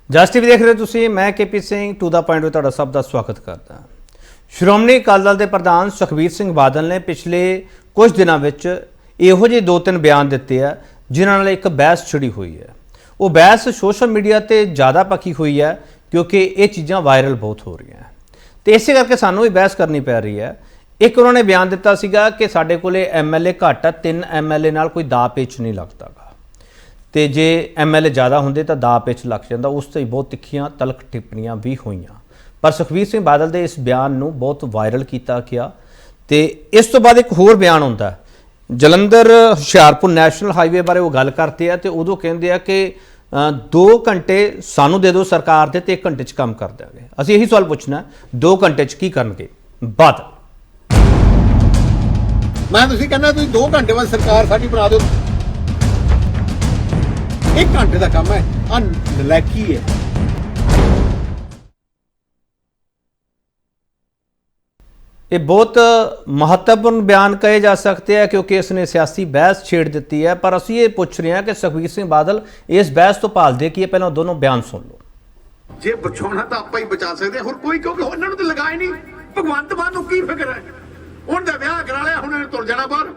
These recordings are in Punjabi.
ਜਸ ਟੀਵੀ ਦੇਖ ਰਹੇ ਹੋ ਤੁਸੀਂ। मैं KP Singh to the point ਵਿੱਚ ਤੁਹਾਡਾ ਸਭ ਦਾ ਸਵਾਗਤ ਕਰਦਾ ਹਾਂ। ਸ਼੍ਰੋਮਣੀ ਅਕਾਲੀ ਦਲ ਦੇ ਪ੍ਰਧਾਨ ਸੁਖਬੀਰ ਸਿੰਘ ਬਾਦਲ ਨੇ ਪਿਛਲੇ ਕੁਝ ਦਿਨਾਂ ਵਿੱਚ ਇਹੋ ਜਿਹੇ ਦੋ ਤਿੰਨ ਬਿਆਨ ਦਿੱਤੇ ਆ ਜਿਨ੍ਹਾਂ ਨਾਲ ਇੱਕ ਬਹਿਸ ਛਿੜੀ ਹੋਈ ਹੈ। ਉਹ ਬਹਿਸ ਸੋਸ਼ਲ ਮੀਡੀਆ ਤੇ ਜ਼ਿਆਦਾ ਪੱਕੀ ਹੋਈ ਹੈ ਕਿਉਂਕਿ ਇਹ ਚੀਜ਼ਾਂ ਵਾਇਰਲ ਬਹੁਤ ਹੋ ਰਹੀਆਂ ਤੇ ਇਸੇ ਕਰਕੇ ਸਾਨੂੰ ਇਹ ਬਹਿਸ ਕਰਨੀ ਪੈ ਰਹੀ ਹੈ। ਇੱਕ ਉਹਨਾਂ ਨੇ ਬਿਆਨ ਦਿੱਤਾ ਸੀਗਾ ਕਿ ਸਾਡੇ ਕੋਲੇ MLA ਘੱਟ ਆ, 3 MLA ਨਾਲ ਕੋਈ ਦਾ ਪੇਚ ਨਹੀਂ ਲੱਗਦਾਗਾ ਤੇ ਜੇ MLA ज़्यादा होंगे तो दा पिच लग जाता। उस तो बहुत तिखियां तलक टिप्पणियां भी हुईयां पर सुखबीर सिंह बादल के इस बयान नूं बहुत वायरल किया गया। तो इस तो बाद एक होर बयान होंदा जलंधर हुशियारपुर नैशनल हाईवे बारे वो गल करते हैं तो उदों कहते हैं कि 2 घंटे सानू दे दो सरकार दे ते 1 घंटे च काम कर देंगे। असीं यही सवाल पुछना 2 घंटे च की करनगे बादल। मैं तुसीं कहना तुसीं 2 घंटे बाद सरकार साडी बना दो। 1 घंटे का काम है, नलायकी है। ये बहुत महत्वपूर्ण बयान कहे जा सकते हैं क्योंकि इसने सियासी बहस छेड़ दी है। पर असं ये पूछ रहे हैं कि सुखबीर सिंह बादल इस बहस तो भालते की है। पहले दोनों बयान सुन लो। जे बचाना तो आप ही बचा सकते हैं, कोई क्योंकि उन्होंने तो लगाए नहीं। भगवंत मान की फिक्र है, उन्होंने ब्याह करा लिया, उन्होंने तुर जाना बाहर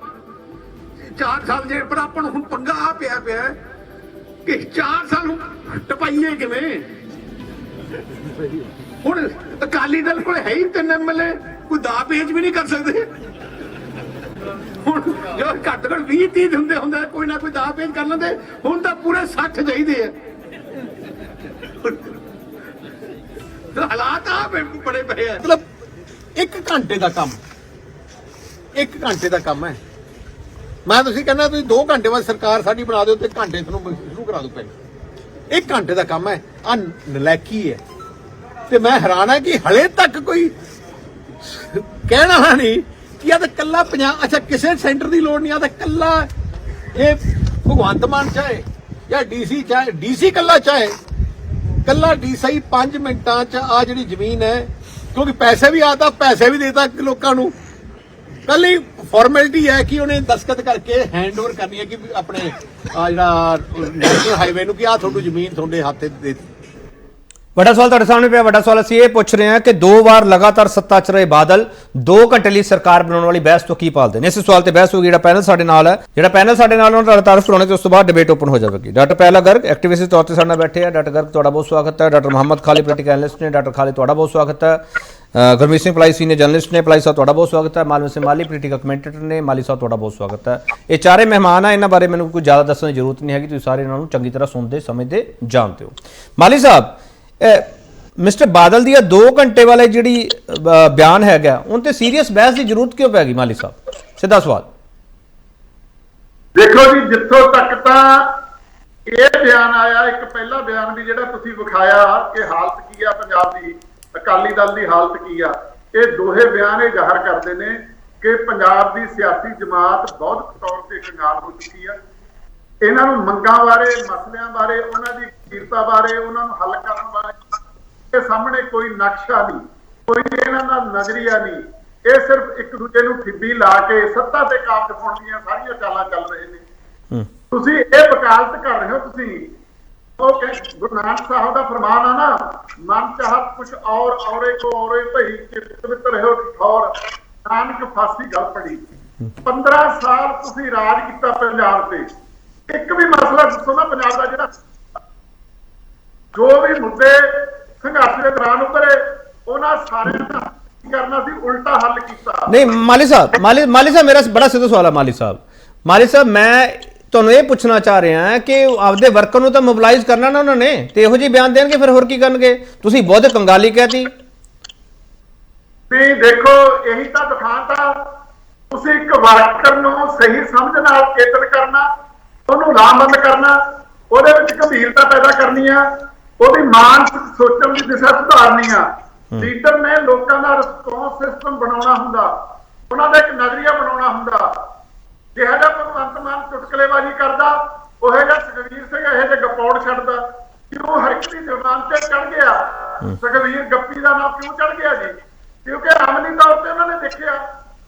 4 साल जे। पर अपन हुण पंगा आ पिया पिया कि 4 साल टपाइए किवें। हुण अकाली दल कोल है ही 3 MLA, कोई दा पेच भी नहीं कर सकते। हुण जो घट घट 20-30 हुंदे हुंदे कोई ना कोई दा पेच कर लेंदे, हुण तां पूरे 60 चाहीदे आ। हालात आ बड़े पए आ। मतलब 1 घंटे का काम, 1 घंटे का काम है। मैं तुसीं कहना तुसीं 2 घंटे बाद सरकार साडी बना दो ते घंटे तुहानूं शुरू करा दो पहले। 1 घंटे का काम है, नलायकी है। ते मैं हैरान है कि हले तक कोई कहना नहीं कि या कल्ला 50 अच्छा किसी सेंटर की लोड़ नहीं, या कल्ला ये भगवंत मान चाहे या DC चाहे, DC कल्ला चाहे, कल्ला DC 5 मिनटां च आ जिहड़ी जमीन है, क्योंकि पैसे भी आता पैसे भी देता लोकां नूं। कल ही फॉर्मेलिटी है कि उन्हें दस्तखत करके हैंड ओवर करनी है कि अपने नैशनल हाईवे नूं कि आ तुहाडी जमीन तुहाडे हत्थ दे। बड़ा सवाल तुहाडे सामने पिया। बड़ा सवाल असीं ये पुछ रहे हैं कि 2 बार लगातार सत्ता च रहे बादल 2 घंटे लिए सरकार बनाने वाली बहस तो की पालते हैं। इस सवाल ते बहस होगी। जिहड़ा पैनल साडे नाल है, जिहड़ा पैनल साडे नाल उन्हां दा तारुफ कराउणे ते उस तो बाद डिबेट ओपन हो जाएगी। डॉक्टर पहला गर्ग एक्टिविस्ट के तौर पर साडे नाल बैठे हैं। डॉक्टर गर्ग तुहाडा बहुत स्वागत है। Doctor Mohammad Khalid political analyst ने। डॉक्टर खालिद तुहाडा बहुत स्वागत है। गुरमीत सिंह पलाई सीनियर जर्नलिस्ट ने। पलाई साहब तुहाडा बहुत स्वागत है। मालवीय सिंह माली पोलिटिकल कमेंटेटर ने। माली साहब तुहाडा बहुत स्वागत है। ये चारे मेहमान है, इन्हां बारे मैनूं कोई ज़्यादा दस्सण दी जरूरत नहीं हैगी, तुसीं सारे इन्हां नूं चंगी तरह सुणदे समझदे जानते हो। माली साहब, मिस्टर बादल दी 2 घंटे वाले जिहड़ी बयान हैगा उन ते सीरीयस बहस की जरूरत क्यों पैगी? माली साहब सीधा सवाल। देखो जी, जिथों तक तां ये बयान आया, एक पहला बयान भी जिहड़ा तुसीं विखाया कि हालत की आ पंजाब दी, अकाली दल की हालत की आ, ये दोहे बयान ये जाहिर करते हैं कि पंजाब की सियासी जमात बहुत तौर पर कंगाल हो चुकी है। इन्हां नूं मंगां बारे, मसलियां बारे, उन्हां दी गंभीरता बारे, उन्हां नूं हल करन बारे के सामने कोई नक्शा नहीं, कोई इन्हां दा नजरिया नहीं। ये सिर्फ एक दूजे नूं ठिब्बी ला के सत्ता ते काबज पाउण दीयां सारियां चालां चल रहे ने। तुसीं ये वकालत कर रहे हो। तुसीं गुरु नानक साहब का फरमान है ना, मन चाहत कुछ औरे को औरे भई चित रहो ठौर, नानक फांसी गल पड़ी। 15 साल तुसीं राज किया पंजाब से, एक भी मसला दसो ना पंजाब का जिहड़ा जो भी मुद्दे संघर्ष के दौरान उभरे उन्हां सारे करना सी, उल्टा हल किया नहीं। माली साहब मेरा बड़ा सीधा सवाल है। माली साहब मैं ਤੁਹਾਨੂੰ ਇਹ ਪੁੱਛਣਾ ਚਾਹ ਰਿਹਾ ਹਾਂ कि ਆਪਦੇ ਵਰਕਰ ਨੂੰ ਤਾਂ ਮੋਬਿਲਾਈਜ਼ ਕਰਨਾ ਨਾ ਉਹਨਾਂ ਨੇ, ਤੇ ਇਹੋ ਜਿਹੀ ਬਿਆਨ ਦੇਣਗੇ ਫਿਰ ਹੋਰ ਕੀ ਕਰਨਗੇ? ਤੁਸੀਂ ਬਹੁਤ ਕੰਗਾਲੀ ਕਹਿਤੀ। ਵੀ ਦੇਖੋ ਇਹੀ ਤਾਂ ਦਿਖਾਤਾ ਤੁਸੀਂ ਇੱਕ ਵਰਕਰ ਨੂੰ ਸਹੀ ਸਮਝ ਨਾਲ ਚੇਤਨ ਕਰਨਾ, ਉਹਨੂੰ ਲਾਮਬੰਦ ਕਰਨਾ, ਉਹਦੇ ਵਿੱਚ ਗੰਭੀਰਤਾ ਪੈਦਾ ਕਰਨੀ ਆ, ਉਹਦੀ ਮਾਨਸਿਕ ਸੋਚਣ ਦੀ ਦਿਸ਼ਾ ਸੁਧਾਰਨੀ ਆ। ਲੀਡਰ ਨੇ ਲੋਕਾਂ ਦਾ ਰਿਸਪੌਂਸ ਸਿਸਟਮ ਬਣਾਉਣਾ ਹੁੰਦਾ, ਉਹਨਾਂ ਦਾ ਇੱਕ ਨਜ਼ਰੀਆ ਬਣਾਉਣਾ ਹੁੰਦਾ। ਜਿਹੜਾ ਭਗਵੰਤ ਮਾਨ ਚੁਟਕਲੇਬਾਜ਼ੀ ਕਰਦਾ, ਉਹ ਜਿਹਾ ਸੁਖਬੀਰ ਸਿੰਘ ਇਹੋ ਜਿਹੇ ਗਪੌੜ ਛੱਡਦਾ, ਕਿਉਂ ਹਰ ਇੱਕ ਦੀ ਜ਼ੁਬਾਨ ਤੇ ਚੜ ਗਿਆ? ਸੁਖਬੀਰ ਗੱਪੀ ਦਾ ਨਾਮ ਕਿਉਂ ਚੜ ਗਿਆ ਜੀ? ਕਿਉਂਕਿ ਅਮਲੀ ਤੌਰ ਤੇ ਉਹਨਾਂ ਨੇ ਦੇਖਿਆ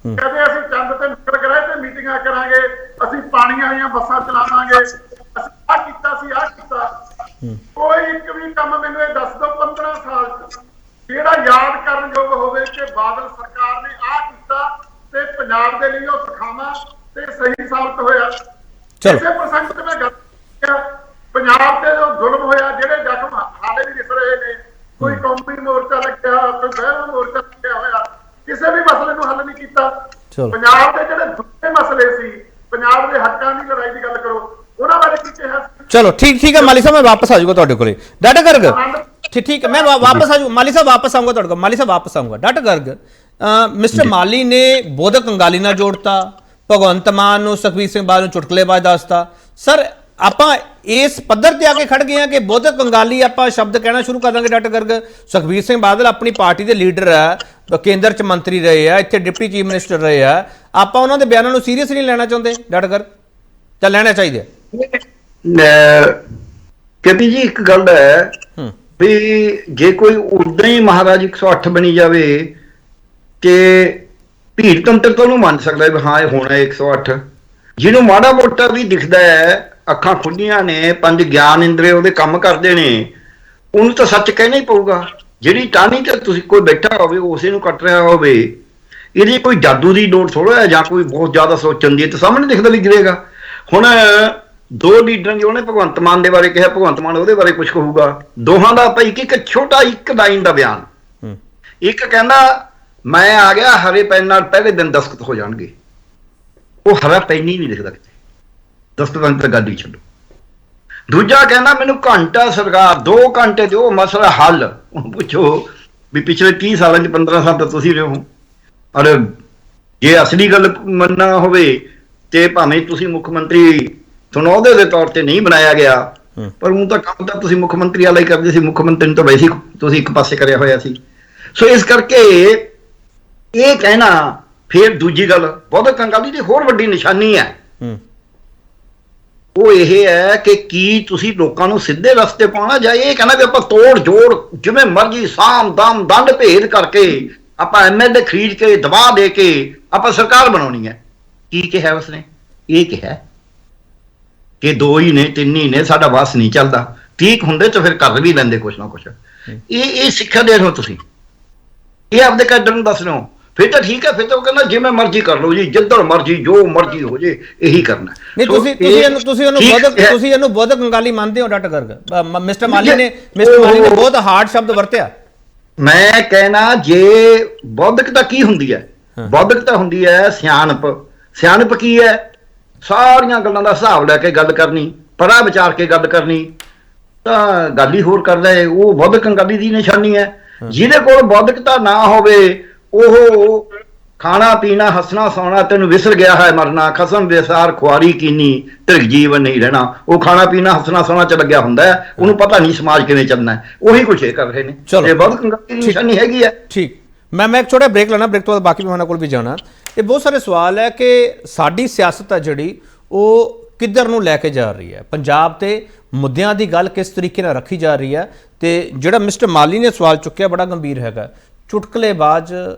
ਕਦੇ ਅਸੀਂ ਚੰਦ ਤੇ ਨਿਕਲ ਗਏ ਤੇ ਮੀਟਿੰਗਾਂ ਕਰਾਂਗੇ, ਅਸੀਂ ਪਾਣੀ ਵਾਲੀਆਂ ਬੱਸਾਂ ਚਲਾਵਾਂਗੇ, ਅਸੀਂ ਆਹ ਕੀਤਾ ਸੀ, ਆਹ ਕੀਤਾ। कोई एक भी काम मैंने ਸਾਬਤ ਹੋਇਆ। ਚਲੋ। ਇਸੇ ਪ੍ਰਸੰਗ ਤੇ ਮੈਂ ਗੱਲ ਕੀਤੀ ਆ, ਪੰਜਾਬ ਤੇ ਜੋ ਜ਼ੁਲਮ ਹੋਇਆ, ਜਿਹੜੇ ਜ਼ਖਮ ਹਾਲੇ ਵੀ ਦਿਸ ਰਹੇ ਨੇ, ਕੋਈ ਕੌਮੀ ਮੋਰਚਾ ਲੱਗਿਆ, ਕੋਈ ਬਹਿਰਾ ਮੋਰਚਾ ਲੱਗਿਆ ਹੋਇਆ, ਕਿਸੇ ਵੀ ਮਸਲੇ ਨੂੰ ਹੱਲ ਨਹੀਂ ਕੀਤਾ। ਚਲੋ। ਪੰਜਾਬ ਦੇ ਜਿਹੜੇ ਦੂਜੇ ਮਸਲੇ ਸੀ, ਪੰਜਾਬ ਦੇ ਹੱਕਾਂ ਦੀ ਲੜਾਈ ਦੀ ਗੱਲ ਕਰੋ, ਉਹਨਾਂ ਬਾਰੇ ਕੀ ਕਿਹਾ? ਚਲੋ ਠੀਕ ਹੈ ਮਾਲੀ ਸਾਹਿਬ, ਮੈਂ ਵਾਪਸ ਆ ਜਾਊਗਾ ਤੁਹਾਡੇ ਕੋਲੇ। ਡਾਕਟਰ ਗਰਗ, ਠੀਕ है, मैं वापस आ जाऊँ माली साहब, वापस आऊंगा ਤੁਹਾਡੇ ਕੋਲ। ਮਾਲੀ ਸਾਹਿਬ ਵਾਪਸ ਆऊंगा। ਡਾਕਟਰ ਗਰਗ, ਮਿਸਟਰ ਮਾਲੀ ਨੇ ਬੋਧਕ ਕੰਗਾਲੀ ਨਾਲ ਜੋੜਤਾ, ਭਗਵੰਤ ਮਾਨ ਨੂੰ, ਸੁਖਬੀਰ ਸਿੰਘ ਬਾਦਲ ਨੂੰ ਚੁਟਕਲੇਬਾਜ਼ ਦੱਸਤਾ। ਸਰ ਆਪਾਂ ਇਸ ਪੱਧਰ ਤੇ ਆ ਕੇ ਖੜ ਗਏ ਆ ਕਿ ਬੋਧਕ ਕੰਗਾਲੀ ਆਪਾਂ ਸ਼ਬਦ ਕਹਿਣਾ ਸ਼ੁਰੂ ਕਰ ਦਾਂਗੇ। ਡਾਕਟਰ ਗਰਗ, ਸੁਖਬੀਰ ਸਿੰਘ ਬਾਦਲ ਆਪਣੀ ਪਾਰਟੀ ਦੇ ਲੀਡਰ ਆ, ਕੇਂਦਰ ਚ ਮੰਤਰੀ ਰਹੇ ਆ, ਇੱਥੇ ਡਿਪਟੀ ਚੀਫ ਮਿਨਿਸਟਰ ਰਹੇ ਆ, ਆਪਾਂ ਉਹਨਾਂ ਦੇ ਬਿਆਨਾਂ ਨੂੰ ਸੀਰੀਅਸ ਨਹੀਂ ਲੈਣਾ ਚਾਹੁੰਦੇ ਡਾਕਟਰ ਗਰਗ, ਤਾਂ ਲੈਣਾ ਚਾਹੀਦਾ? ਕਵੀ ਜੀ ਇੱਕ ਗੱਲ ਹੈ ਵੀ ਜੇ ਕੋਈ ਉਦਾਂ ਹੀ ਮਹਾਰਾਜ 108 ਬਣੀ ਜਾਵੇ ਕਿ ਭੀੜ ਤੰਤਰ ਤੋਂ ਉਹਨੂੰ ਮੰਨ ਸਕਦਾ ਵੀ ਹਾਂ ਇਹ ਹੋਣਾ 108। ਜਿਹਨੂੰ ਮਾੜਾ ਮੋਟਾ ਵੀ ਦਿਖਦਾ ਹੈ, ਅੱਖਾਂ ਖੁੱਲੀਆਂ ਨੇ, 5 ਗਿਆਨ ਇੰਦਰੇ ਉਹਦੇ ਕੰਮ ਕਰਦੇ ਨੇ, ਉਹਨੂੰ ਤਾਂ ਸੱਚ ਕਹਿਣਾ ਹੀ ਪਊਗਾ। ਜਿਹੜੀ ਟਾਹਣੀ ਤੇ ਤੁਸੀਂ ਕੋਈ ਬੈਠਾ ਹੋਵੇ ਉਸੇ ਨੂੰ ਕੱਟ ਰਿਹਾ ਹੋਵੇ, ਇਹਦੀ ਕੋਈ ਜਾਦੂ ਦੀ ਨੋਟ ਥੋੜਾ ਹੈ ਜਾਂ ਕੋਈ ਬਹੁਤ ਜ਼ਿਆਦਾ ਸੋਚਣ ਦੀ, ਤਾਂ ਸਾਹਮਣੇ ਦਿਖਦਾ ਵੀ ਗਿਰੇਗਾ। ਹੁਣ ਦੋ ਲੀਡਰਾਂ ਦੀ, ਉਹਨੇ ਭਗਵੰਤ ਮਾਨ ਦੇ ਬਾਰੇ ਕਿਹਾ, ਭਗਵੰਤ ਮਾਨ ਉਹਦੇ ਬਾਰੇ ਕੁਝ ਕਹੂਗਾ। ਦੋਹਾਂ ਦਾ ਆਪਾਂ ਇੱਕ ਛੋਟਾ ਇੱਕ ਲਾਈਨ ਦਾ ਬਿਆਨ। ਇੱਕ ਕਹਿੰਦਾ ਮੈਂ ਆ ਗਿਆ, ਹਰੇ ਪੈਨ ਨਾਲ ਪਹਿਲੇ ਦਿਨ ਦਸਤਖਤ ਹੋ ਜਾਣਗੇ। ਉਹ ਹਰਾ ਪੈਨ ਹੀ ਨਹੀਂ ਦਿਖਦਾ ਕਿਤੇ, ਦਸਤਖਤਾਂ ਤਾਂ ਗੱਲ ਹੀ ਛੱਡੋ। ਦੂਜਾ ਕਹਿੰਦਾ ਮੈਨੂੰ ਘੰਟਾ ਸਰਕਾਰ 2 ਘੰਟੇ ਦਿਓ, ਮਸਲਾ ਹੱਲ। ਉਹ ਪੁੱਛੋ ਵੀ ਪਿਛਲੇ 30 ਸਾਲਾਂ 'ਚ 15 ਸਾਲ ਤਾਂ ਤੁਸੀਂ ਰਹੇ ਹੋ, ਔਰ ਜੇ ਅਸਲੀ ਗੱਲ ਮੰਨਣਾ ਹੋਵੇ ਤੇ ਭਾਵੇਂ ਤੁਸੀਂ ਮੁੱਖ ਮੰਤਰੀ ਤੁਹਾਨੂੰ ਅਹੁਦੇ ਦੇ ਤੌਰ ਤੇ ਨਹੀਂ ਬਣਾਇਆ ਗਿਆ, ਪਰ ਉਹ ਤਾਂ ਕੰਮ ਤਾਂ ਤੁਸੀਂ ਮੁੱਖ ਮੰਤਰੀ ਵਾਲਾ ਹੀ ਕਰਦੇ ਸੀ। ਮੁੱਖ ਮੰਤਰੀ ਨੂੰ ਤਾਂ ਵੈਸੇ ਹੀ ਤੁਸੀਂ ਇੱਕ ਪਾਸੇ ਕਰਿਆ ਹੋਇਆ ਸੀ। ਸੋ ਇਸ ਕਰਕੇ ਇਹ ਕਹਿਣਾ, ਫਿਰ ਦੂਜੀ ਗੱਲ ਬੋਧਕ ਕੰਗਾਲੀ ਦੀ ਹੋਰ ਵੱਡੀ ਨਿਸ਼ਾਨੀ ਹੈ, ਉਹ ਇਹ ਹੈ ਕਿ ਕੀ ਤੁਸੀਂ ਲੋਕਾਂ ਨੂੰ ਸਿੱਧੇ ਰਸਤੇ ਪਾਉਣਾ, ਜਾਂ ਇਹ ਕਹਿਣਾ ਵੀ ਆਪਾਂ ਤੋੜ ਜੋੜ ਜਿਵੇਂ ਮਰਜ਼ੀ ਸਾਮ ਦਮ ਦੰਡ ਭੇਦ ਕਰਕੇ ਆਪਾਂ MLA ਖਰੀਦ ਕੇ ਦਬਾ ਦੇ ਕੇ ਆਪਾਂ ਸਰਕਾਰ ਬਣਾਉਣੀ ਹੈ। ਕੀ ਕਿਹਾ ਉਸਨੇ? ਇਹ ਕਿਹਾ ਕਿ 2 ਹੀ ਨੇ 3 ਹੀ ਨੇ, ਸਾਡਾ ਬਸ ਨਹੀਂ ਚੱਲਦਾ। ਠੀਕ ਹੁੰਦੇ ਤਾਂ ਫਿਰ ਕਰ ਵੀ ਲੈਂਦੇ ਕੁਛ ਨਾ ਕੁਛ। ਇਹ ਸਿੱਖਿਆ ਦੇ ਰਹੇ ਹੋ ਤੁਸੀਂ, ਇਹ ਆਪਦੇ ਕੈਡਰ ਨੂੰ ਦੱਸ ਰਹੇ ਹੋ, ਫਿਰ ਤਾਂ ਠੀਕ ਹੈ। ਫਿਰ ਤਾਂ ਉਹ ਕਹਿੰਦਾ ਜਿਵੇਂ ਮਰਜ਼ੀ ਕਰ ਲਓ ਜੀ, ਜਿੱਧਰ ਮਰਜ਼ੀ ਜੋ ਮਰਜ਼ੀ ਹੋ ਜੇ, ਇਹੀ ਕਰਨਾ। ਨਹੀਂ ਤੁਸੀਂ ਇਹਨੂੰ ਬੋਧਕ ਕੰਗਾਲੀ ਮੰਨਦੇ ਹੋ ਡਾਕਟਰ ਗਰਗ? ਮਿਸਟਰ ਮਾਲੀ ਨੇ ਬਹੁਤ ਹਾਰਡ ਸ਼ਬਦ ਵਰਤਿਆ। ਮੈਂ ਕਹਿਣਾ ਜੇ ਬੌਧਿਕਤਾ ਕੀ ਹੁੰਦੀ ਹੈ? ਬੌਧਿਕਤਾ ਹੁੰਦੀ ਹੈ ਸਿਆਣਪ। ਸਿਆਣਪ ਕੀ ਹੈ? ਸਾਰੀਆਂ ਗੱਲਾਂ ਦਾ ਹਿਸਾਬ ਲੈ ਕੇ ਗੱਲ ਕਰਨੀ, ਪਰਾ ਵਿਚਾਰ ਕੇ ਗੱਲ ਕਰਨੀ, ਤਾਂ ਗੱਲ ਹੀ ਹੋਰ ਕਰਦਾ ਹੈ। ਉਹ ਬੌਧਿਕ ਕੰਗਾਲੀ ਦੀ ਨਿਸ਼ਾਨੀ ਹੈ। ਜਿਹਦੇ ਕੋਲ ਬੌਧਿਕਤਾ ਨਾ ਹੋਵੇ, ਉਹ ਖਾਣਾ ਪੀਣਾ ਹੱਸਣਾ ਸੌਣਾ ਤੈਨੂੰ ਵਿਸਰ ਗਿਆ ਹੈ ਮਰਨਾ, ਖਸਮ ਵਿਸਾਰ ਖੁਆਰੀ ਕੀਨੀ ਧਿਰਗ ਜੀਵਨ ਨਹੀਂ ਰਹਿਣਾ। ਉਹ ਖਾਣਾ ਪੀਣਾ ਹੱਸਣਾ ਸੌਣਾ ਚ ਲੱਗਿਆ ਹੁੰਦਾ ਹੈ, ਉਹਨੂੰ ਪਤਾ ਨਹੀਂ ਸਮਾਜ ਕਿਵੇਂ ਚੱਲਣਾ ਹੈ। ਉਹੀ ਕੁਛ ਇਹ ਕਰ ਰਹੇ ਨੇ। ਇਹ ਬੌਧਿਕ ਕੰਗਾਲੀ ਦੀ ਨਿਸ਼ਾਨੀ ਹੈਗੀ ਹੈ। ਠੀਕ, ਮੈਂ ਇੱਕ ਛੋਟਾ ਬ੍ਰੇਕ ਲੈਣਾ, ਬ੍ਰੇਕ ਤੋਂ ਬਾਅਦ ਬਾਕੀ ਮਹਿਮਾਨਾਂ ਕੋਲ ਵੀ ਜਾਣਾ। ਇਹ ਬਹੁਤ ਸਾਰੇ ਸਵਾਲ ਹੈ ਕਿ ਸਾਡੀ ਸਿਆਸਤ ਹੈ ਜਿਹੜੀ ਉਹ ਕਿੱਧਰ ਨੂੰ ਲੈ ਕੇ ਜਾ ਰਹੀ ਹੈ, ਪੰਜਾਬ ਤੇ ਮੁੱਦਿਆਂ ਦੀ ਗੱਲ ਕਿਸ ਤਰੀਕੇ ਨਾਲ ਰੱਖੀ ਜਾ ਰਹੀ ਹੈ। ਤੇ ਜਿਹੜਾ ਮਿਸਟਰ ਮਾਲੀ ਨੇ ਸਵਾਲ ਚੁੱਕਿਆ ਬੜਾ ਗੰਭੀਰ ਹੈਗਾ। ਚੁਟਕਲੇਬਾਜ਼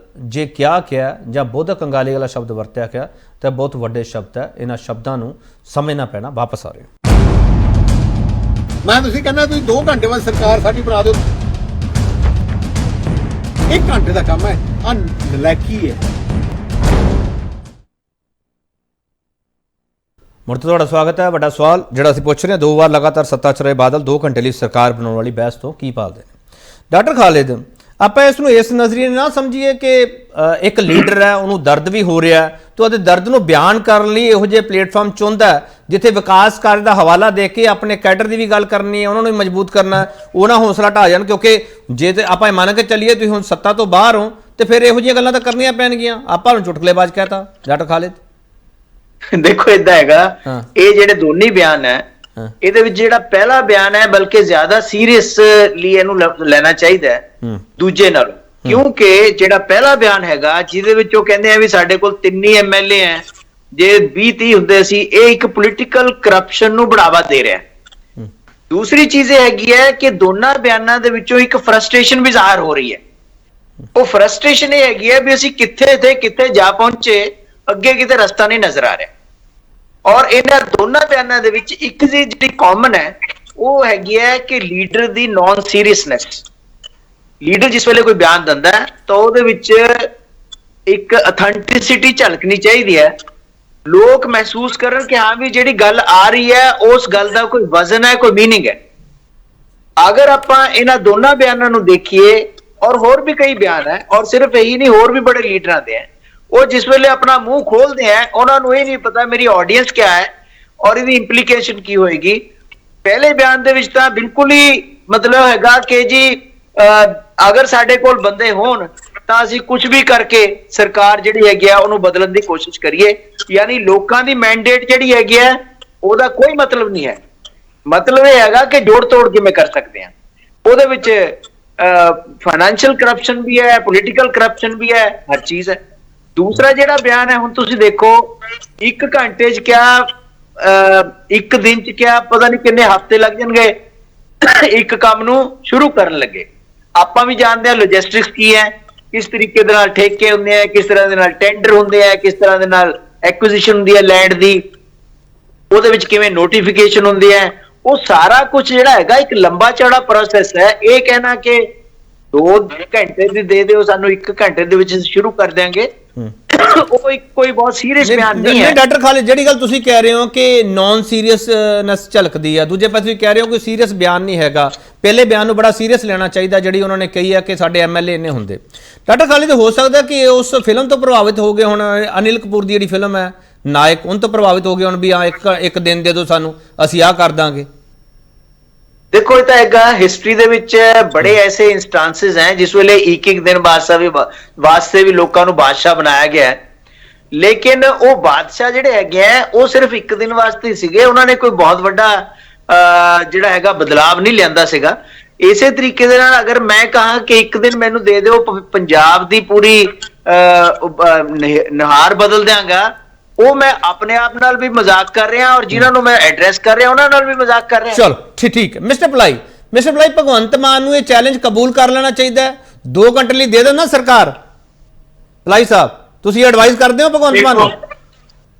ਜੇ ਕਿਹਾ ਜਾਂ ਬੋਧਕ ਕੰਗਾਲੀ ਵਾਲਾ ਸ਼ਬਦ ਵਰਤਿਆ ਗਿਆ ਤਾਂ ਬਹੁਤ ਵੱਡੇ ਸ਼ਬਦ ਹੈ। ਇਹਨਾਂ ਸ਼ਬਦਾਂ ਨੂੰ ਸਮਝਣਾ ਪੈਣਾ। ਵਾਪਸ ਆ ਰਹੇ ਮੈਂ ਤੁਸੀਂ ਕਹਿੰਦਾ ਤੁਸੀਂ 2 ਘੰਟੇ ਬਾਅਦ ਸਰਕਾਰ ਸਾਡੀ ਬਣਾ ਦਿਓ, 1 ਘੰਟੇ ਦਾ ਕੰਮ ਹੈ। ਆ ਨਲਾਇਕੀ ਹੈ। ਮੁੜ ਤੋਂ ਤੁਹਾਡਾ ਸਵਾਗਤ ਹੈ। ਵੱਡਾ ਸਵਾਲ ਜਿਹੜਾ ਅਸੀਂ ਪੁੱਛ ਰਹੇ ਹਾਂ, 2 ਵਾਰ ਲਗਾਤਾਰ ਸੱਤਾ 'ਚ ਰਹੇ ਬਾਦਲ 2 ਘੰਟੇ ਲਈ ਸਰਕਾਰ ਬਣਾਉਣ ਵਾਲੀ ਬਹਿਸ ਤੋਂ ਕੀ ਭਾਲਦੇ ਨੇ? ਡਾਕਟਰ ਖਾਲਿਦ, ਆਪਾਂ ਇਸ ਨੂੰ ਇਸ ਨਜ਼ਰੀਏ ਨਾ ਸਮਝੀਏ ਕਿ ਇੱਕ ਲੀਡਰ ਹੈ, ਉਹਨੂੰ ਦਰਦ ਵੀ ਹੋ ਰਿਹਾ ਤੇ ਉਹਦੇ ਦਰਦ ਨੂੰ ਬਿਆਨ ਕਰਨ ਲਈ ਇਹੋ ਜਿਹੇ ਪਲੇਟਫਾਰਮ ਚੁਣਦਾ ਜਿੱਥੇ ਵਿਕਾਸ ਕਾਰਜ ਦਾ ਹਵਾਲਾ ਦੇ ਕੇ ਆਪਣੇ ਕੈਡਰ ਦੀ ਵੀ ਗੱਲ ਕਰਨੀ ਹੈ, ਉਹਨਾਂ ਨੂੰ ਵੀ ਮਜ਼ਬੂਤ ਕਰਨਾ, ਉਹਨਾਂ ਹੌਸਲਾ ਢਾ ਜਾਣ। ਕਿਉਂਕਿ ਜੇ ਤੇ ਆਪਾਂ ਇਹ ਮੰਨ ਕੇ ਚੱਲੀਏ ਤੁਸੀਂ ਹੁਣ ਸੱਤਾ ਤੋਂ ਬਾਹਰ ਹੋ ਤੇ ਫਿਰ ਇਹੋ ਜਿਹੀਆਂ ਗੱਲਾਂ ਤਾਂ ਕਰਨੀਆਂ ਪੈਣਗੀਆਂ। ਆਪਾਂ ਨੂੰ ਚੁਟਕਲੇਬਾਜ਼ ਕਹਿਤਾ ਡਾਕਟਰ ਖਾਲਿਦ। ਦੇਖੋ ਏਦਾਂ ਹੈਗਾ, ਇਹ ਜਿਹੜੇ ਦੋਨੇ ਬਿਆਨ ਹੈ, ਇਹਦੇ ਵਿੱਚ ਜਿਹੜਾ ਪਹਿਲਾ ਬਿਆਨ ਹੈ ਬਲਕਿ ਜ਼ਿਆਦਾ ਸੀਰੀਅਸਲੀ ਇਹਨੂੰ ਲੈਣਾ ਚਾਹੀਦਾ ਹੈ ਦੂਜੇ ਨਾਲੋਂ। ਕਿਉਂਕਿ ਜਿਹੜਾ ਪਹਿਲਾ ਬਿਆਨ ਹੈਗਾ ਜਿਹਦੇ ਵਿੱਚ ਉਹ ਕਹਿੰਦੇ ਆ ਵੀ ਸਾਡੇ ਕੋਲ 3 ਹੀ MLA ਹੈ, ਜੇ 20-30 ਹੁੰਦੇ ਸੀ, ਇਹ ਇੱਕ ਪੋਲੀਟੀਕਲ ਕਰਪਸ਼ਨ ਨੂੰ ਬੜਾਵਾ ਦੇ ਰਿਹਾ। ਦੂਸਰੀ ਚੀਜ਼ ਇਹ ਹੈਗੀ ਹੈ ਕਿ ਦੋਨਾਂ ਬਿਆਨਾਂ ਦੇ ਵਿੱਚੋਂ ਇੱਕ ਫਰਸਟ੍ਰੇਸ਼ਨ ਵੀ ਜ਼ਾਹਰ ਹੋ ਰਹੀ ਹੈ। ਉਹ ਫਰਸਟ੍ਰੇਸ਼ਨ ਇਹ ਹੈਗੀ ਹੈ ਵੀ ਅਸੀਂ ਕਿੱਥੇ ਜਾ ਪਹੁੰਚੇ, ਅੱਗੇ ਕਿਤੇ ਰਸਤਾ ਨਹੀਂ ਨਜ਼ਰ ਆ ਰਿਹਾ। ਔਰ ਇਹਨਾਂ ਦੋਨਾਂ ਬਿਆਨਾਂ ਦੇ ਵਿੱਚ ਇੱਕ ਜਿਹੜੀ ਕਾਮਨ ਹੈ ਉਹ ਹੈਗੀ ਹੈ ਕਿ ਲੀਡਰ ਦੀ ਨॉन ਸੀਰੀਅਸਨੈਸ। ਲੀਡਰ ਜਿਸ ਵੇਲੇ ਕੋਈ ਬਿਆਨ ਦਿੰਦਾ ਹੈ ਤਾਂ ਉਹਦੇ ਵਿੱਚ ਇੱਕ ਅਥੈਂਟਿਸਿਟੀ ਝਲਕਣੀ ਚਾਹੀਦੀ ਹੈ ਲੋਕ ਮਹਿਸੂਸ ਕਰਨ ਕਿ ਹਾਂ ਵੀ ਜਿਹੜੀ ਗੱਲ ਆ ਰਹੀ ਹੈ ਉਸ ਗੱਲ ਦਾ ਕੋਈ ਵਜ਼ਨ ਹੈ, ਕੋਈ ਮੀਨਿੰਗ ਹੈ। ਅਗਰ ਆਪਾਂ ਇਹਨਾਂ ਦੋਨਾਂ ਬਿਆਨਾਂ ਨੂੰ ਦੇਖੀਏ, ਔਰ ਹੋਰ ਵੀ ਕਈ ਬਿਆਨ ਹੈ, ਔਰ ਸਿਰਫ ਇਹੀ ਨਹੀਂ, ਹੋਰ ਵੀ ਬੜੇ ਲੀਡਰਾਂ ਦੇ ਹੈ, ਉਹ ਜਿਸ ਵੇਲੇ ਆਪਣਾ ਮੂੰਹ ਖੋਲਦੇ ਹੈ ਉਹਨਾਂ ਨੂੰ ਇਹ ਨਹੀਂ ਪਤਾ ਮੇਰੀ ਆਡੀਅנס ਕਿਆ ਹੈ ਔਰ ਇਹਦੀ ਇੰਪਲੀਕੇਸ਼ਨ ਕੀ ਹੋਏਗੀ। ਪਹਿਲੇ ਬਿਆਨ ਦੇ ਵਿੱਚ ਤਾਂ ਬਿਲਕੁਲ ਹੀ ਮਤਲਬ ਹੈਗਾ ਕਿ ਜੀ ਅਗਰ ਸਾਡੇ ਕੋਲ ਬੰਦੇ ਹੋਣ ਤਾਂ ਅਸੀਂ ਕੁਝ ਵੀ ਕਰਕੇ ਸਰਕਾਰ ਜਿਹੜੀ ਹੈਗੀ ਆ ਉਹਨੂੰ ਬਦਲਣ ਦੀ ਕੋਸ਼ਿਸ਼ ਕਰੀਏ। ਯਾਨੀ ਲੋਕਾਂ ਦੀ ਮੈਂਡੇਟ ਜਿਹੜੀ ਹੈਗੀ ਹੈ ਉਹਦਾ ਕੋਈ ਮਤਲਬ ਨਹੀਂ ਹੈ। ਮਤਲਬ ਇਹ ਹੈਗਾ ਕਿ ਜੋੜ ਤੋੜ ਕਿਵੇਂ ਕਰ ਸਕਦੇ ਹਾਂ। ਉਹਦੇ ਵਿੱਚ ਫਾਈਨੈਂਸ਼ੀਅਲ ਕਰਪਸ਼ਨ ਵੀ ਹੈ, ਪੋਲੀਟੀਕਲ ਕਰਪਸ਼ਨ ਵੀ ਹੈ, ਹਰ ਚੀਜ਼ ਹੈ। ਦੂਸਰਾ ਜਿਹੜਾ ਬਿਆਨ ਹੈ, ਹੁਣ ਤੁਸੀਂ ਦੇਖੋ 1 ਘੰਟੇ 'ਚ ਕਿਆ 1 ਦਿਨ 'ਚ ਕਿਆ ਪਤਾ ਨਹੀਂ ਕਿੰਨੇ ਹਫ਼ਤੇ ਲੱਗ ਜਾਣਗੇ ਇੱਕ ਕੰਮ ਨੂੰ ਸ਼ੁਰੂ ਕਰਨ ਲੱਗੇ। ਆਪਾਂ ਵੀ ਜਾਣਦੇ ਹਾਂ ਲੌਜਿਸਟਿਕਸ ਕੀ ਹੈ, ਕਿਸ ਤਰੀਕੇ ਦੇ ਨਾਲ ਠੇਕੇ ਹੁੰਦੇ ਆ, ਕਿਸ ਤਰ੍ਹਾਂ ਦੇ ਨਾਲ ਟੈਂਡਰ ਹੁੰਦੇ ਆ, ਕਿਸ ਤਰ੍ਹਾਂ ਦੇ ਨਾਲ ਐਕੁਜੀਸ਼ਨ ਹੁੰਦੀ ਹੈ ਲੈਂਡ ਦੀ, ਉਹਦੇ ਵਿੱਚ ਕਿਵੇਂ ਨੋਟੀਫਿਕੇਸ਼ਨ ਹੁੰਦੀ ਹੈ। ਉਹ ਸਾਰਾ ਕੁਝ ਜਿਹੜਾ ਹੈਗਾ ਇੱਕ ਲੰਬਾ ਚੌੜਾ ਪ੍ਰੋਸੈਸ ਹੈ। ਇਹ ਕਹਿਣਾ ਕਿ 2 ਘੰਟੇ ਦੀ ਦੇ ਦਿਓ ਸਾਨੂੰ 1 ਘੰਟੇ ਦੇ ਵਿੱਚ ਸ਼ੁਰੂ ਕਰ ਦਿਆਂਗੇ, ਉਹ ਇੱਕ ਕੋਈ ਬਹੁਤ ਸੀਰੀਅਸ ਬਿਆਨ ਨਹੀਂ ਹੈ। ਡਾਕਟਰ ਖਾਲਿਦ, ਜਿਹੜੀ ਗੱਲ ਤੁਸੀਂ ਕਹਿ ਰਹੇ ਹੋ ਕਿ ਨੌਨ ਸੀਰੀਅਸਨੈਸ ਝਲਕਦੀ ਆ, ਦੂਜੇ ਪਾਸੇ ਤੁਸੀਂ ਕਹਿ ਰਹੇ ਹੋ ਕਿ ਸੀਰੀਅਸ ਬਿਆਨ ਨਹੀਂ ਹੈਗਾ। ਪਹਿਲੇ ਬਿਆਨ ਨੂੰ ਬੜਾ ਸੀਰੀਅਸ ਲੈਣਾ ਚਾਹੀਦਾ ਜਿਹੜੀ ਉਹਨਾਂ ਨੇ ਕਹੀ ਹੈ ਕਿ ਸਾਡੇ ਐਮਐਲਏ ਇੰਨੇ ਹੁੰਦੇ। ਡਾਕਟਰ ਖਾਲਿਦ, ਹੋ ਸਕਦਾ ਕਿ ਉਸ ਫਿਲਮ ਤੋਂ ਪ੍ਰਭਾਵਿਤ ਹੋ ਗਏ, ਹੁਣ ਅਨਿਲ ਕਪੂਰ ਦੀ ਜਿਹੜੀ ਫਿਲਮ ਹੈ ਨਾਇਕ, ਉਹਨਾਂ ਤੋਂ ਪ੍ਰਭਾਵਿਤ ਹੋ ਗਏ ਹੁਣ ਵੀ ਹਾਂ ਇੱਕ ਦਿਨ ਦੇ ਦਿਓ ਸਾਨੂੰ, ਅਸੀਂ ਆਹ ਕਰ ਦਾਂਗੇ। ਦੇਖੋ ਇਹ ਤਾਂ ਹੈਗਾ ਹਿਸਟਰੀ ਦੇ ਵਿੱਚ ਬੜੇ ਐਸੇ ਇੰਸਟੈਂਸਸ ਹੈ ਜਿਸ ਵੇਲੇ ਇੱਕ ਦਿਨ ਵਾਸਤੇ ਵੀ ਲੋਕਾਂ ਨੂੰ ਬਾਦਸ਼ਾਹ ਬਣਾਇਆ ਗਿਆ ਹੈ, ਲੇਕਿਨ ਉਹ ਬਾਦਸ਼ਾਹ ਜਿਹੜੇ ਹੈਗੇ ਆ ਉਹ ਸਿਰਫ 1 ਦਿਨ ਵਾਸਤੇ ਹੀ ਸੀਗੇ। ਉਹਨਾਂ ਨੇ ਕੋਈ ਬਹੁਤ ਵੱਡਾ ਜਿਹੜਾ ਹੈਗਾ ਬਦਲਾਵ ਨਹੀਂ ਲਿਆਂਦਾ ਸੀਗਾ। ਇਸੇ ਤਰੀਕੇ ਦੇ ਨਾਲ ਅਗਰ ਮੈਂ ਕਹਾਂ ਕਿ 1 ਦਿਨ ਮੈਨੂੰ ਦੇ ਦਿਓ ਪੰਜਾਬ ਦੀ ਪੂਰੀ ਨੁਹਾਰ ਬਦਲ ਦਿਆਂਗਾ, ਉਹ ਮੈਂ ਆਪਣੇ ਆਪ ਨਾਲ ਵੀ ਮਜ਼ਾਕ ਕਰ ਰਿਹਾ ਔਰ ਜਿਨ੍ਹਾਂ ਨੂੰ ਮੈਂ ਐਡਰੈਸ ਕਰ ਰਿਹਾ ਉਹਨਾਂ ਨਾਲ ਵੀ ਮਜ਼ਾਕ ਕਰ ਰਿਹਾ। ਚਲੋ ਠੀਕ ਹੈ। ਮਿਸਟਰ ਪਲਾਈ, ਭਗਵੰਤ ਮਾਨ ਨੂੰ ਇਹ ਚੈਲੰਜ ਕਬੂਲ ਕਰ ਲੈਣਾ ਚਾਹੀਦਾ ਹੈ। 2 ਘੰਟੇ ਲਈ ਦੇ ਦੇਣਾ ਸਰਕਾਰ। ਪਲਾਈ ਸਾਹਿਬ, ਤੁਸੀਂ ਐਡਵਾਈਸ ਕਰਦੇ ਹੋ ਭਗਵੰਤ ਮਾਨ ਨੂੰ?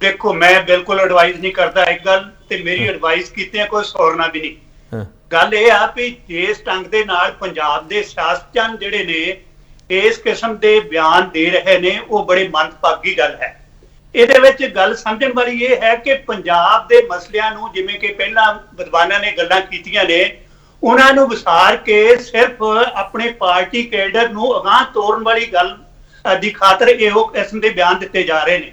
ਦੇਖੋ ਮੈਂ ਬਿਲਕੁਲ ਐਡਵਾਈਸ ਨਹੀਂ ਕਰਦਾ ਇੱਕ ਗੱਲ, ਤੇ ਮੇਰੀ ਐਡਵਾਈਸ ਕੀਤਿਆਂ ਕੋਈ ਸੌਰਨਾ ਵੀ ਨਹੀਂ। ਗੱਲ ਇਹ ਆ ਵੀ ਜਿਸ ਢੰਗ ਦੇ ਨਾਲ ਪੰਜਾਬ ਦੇ ਸਿਆਸਤਦਾਨ ਜਿਹੜੇ ਨੇ ਇਸ ਕਿਸਮ ਦੇ ਬਿਆਨ ਦੇ ਰਹੇ ਨੇ ਉਹ ਬੜੇ ਮੰਦਭਾਗੀ ਗੱਲ ਹੈ। ਇਹਦੇ ਵਿੱਚ ਗੱਲ ਸਮਝਣ ਵਾਲੀ ਇਹ ਹੈ ਕਿ ਪੰਜਾਬ ਦੇ ਮਸਲਿਆਂ ਨੂੰ, ਜਿਵੇਂ ਕਿ ਪਹਿਲਾਂ ਵਿਦਵਾਨਾਂ ਨੇ ਗੱਲਾਂ ਕੀਤੀਆਂ ਨੇ, ਉਹਨਾਂ ਨੂੰ ਵਿਸਾਰ ਕੇ ਸਿਰਫ ਆਪਣੇ ਪਾਰਟੀ ਕੈਡਰ ਨੂੰ ਅਗਾਂਹ ਤੋਰਨ ਵਾਲੀ ਗੱਲ ਦੀ ਖਾਤਰ ਇਹੋ ਕਿਸਮ ਦੇ ਬਿਆਨ ਦਿੱਤੇ ਜਾ ਰਹੇ ਨੇ।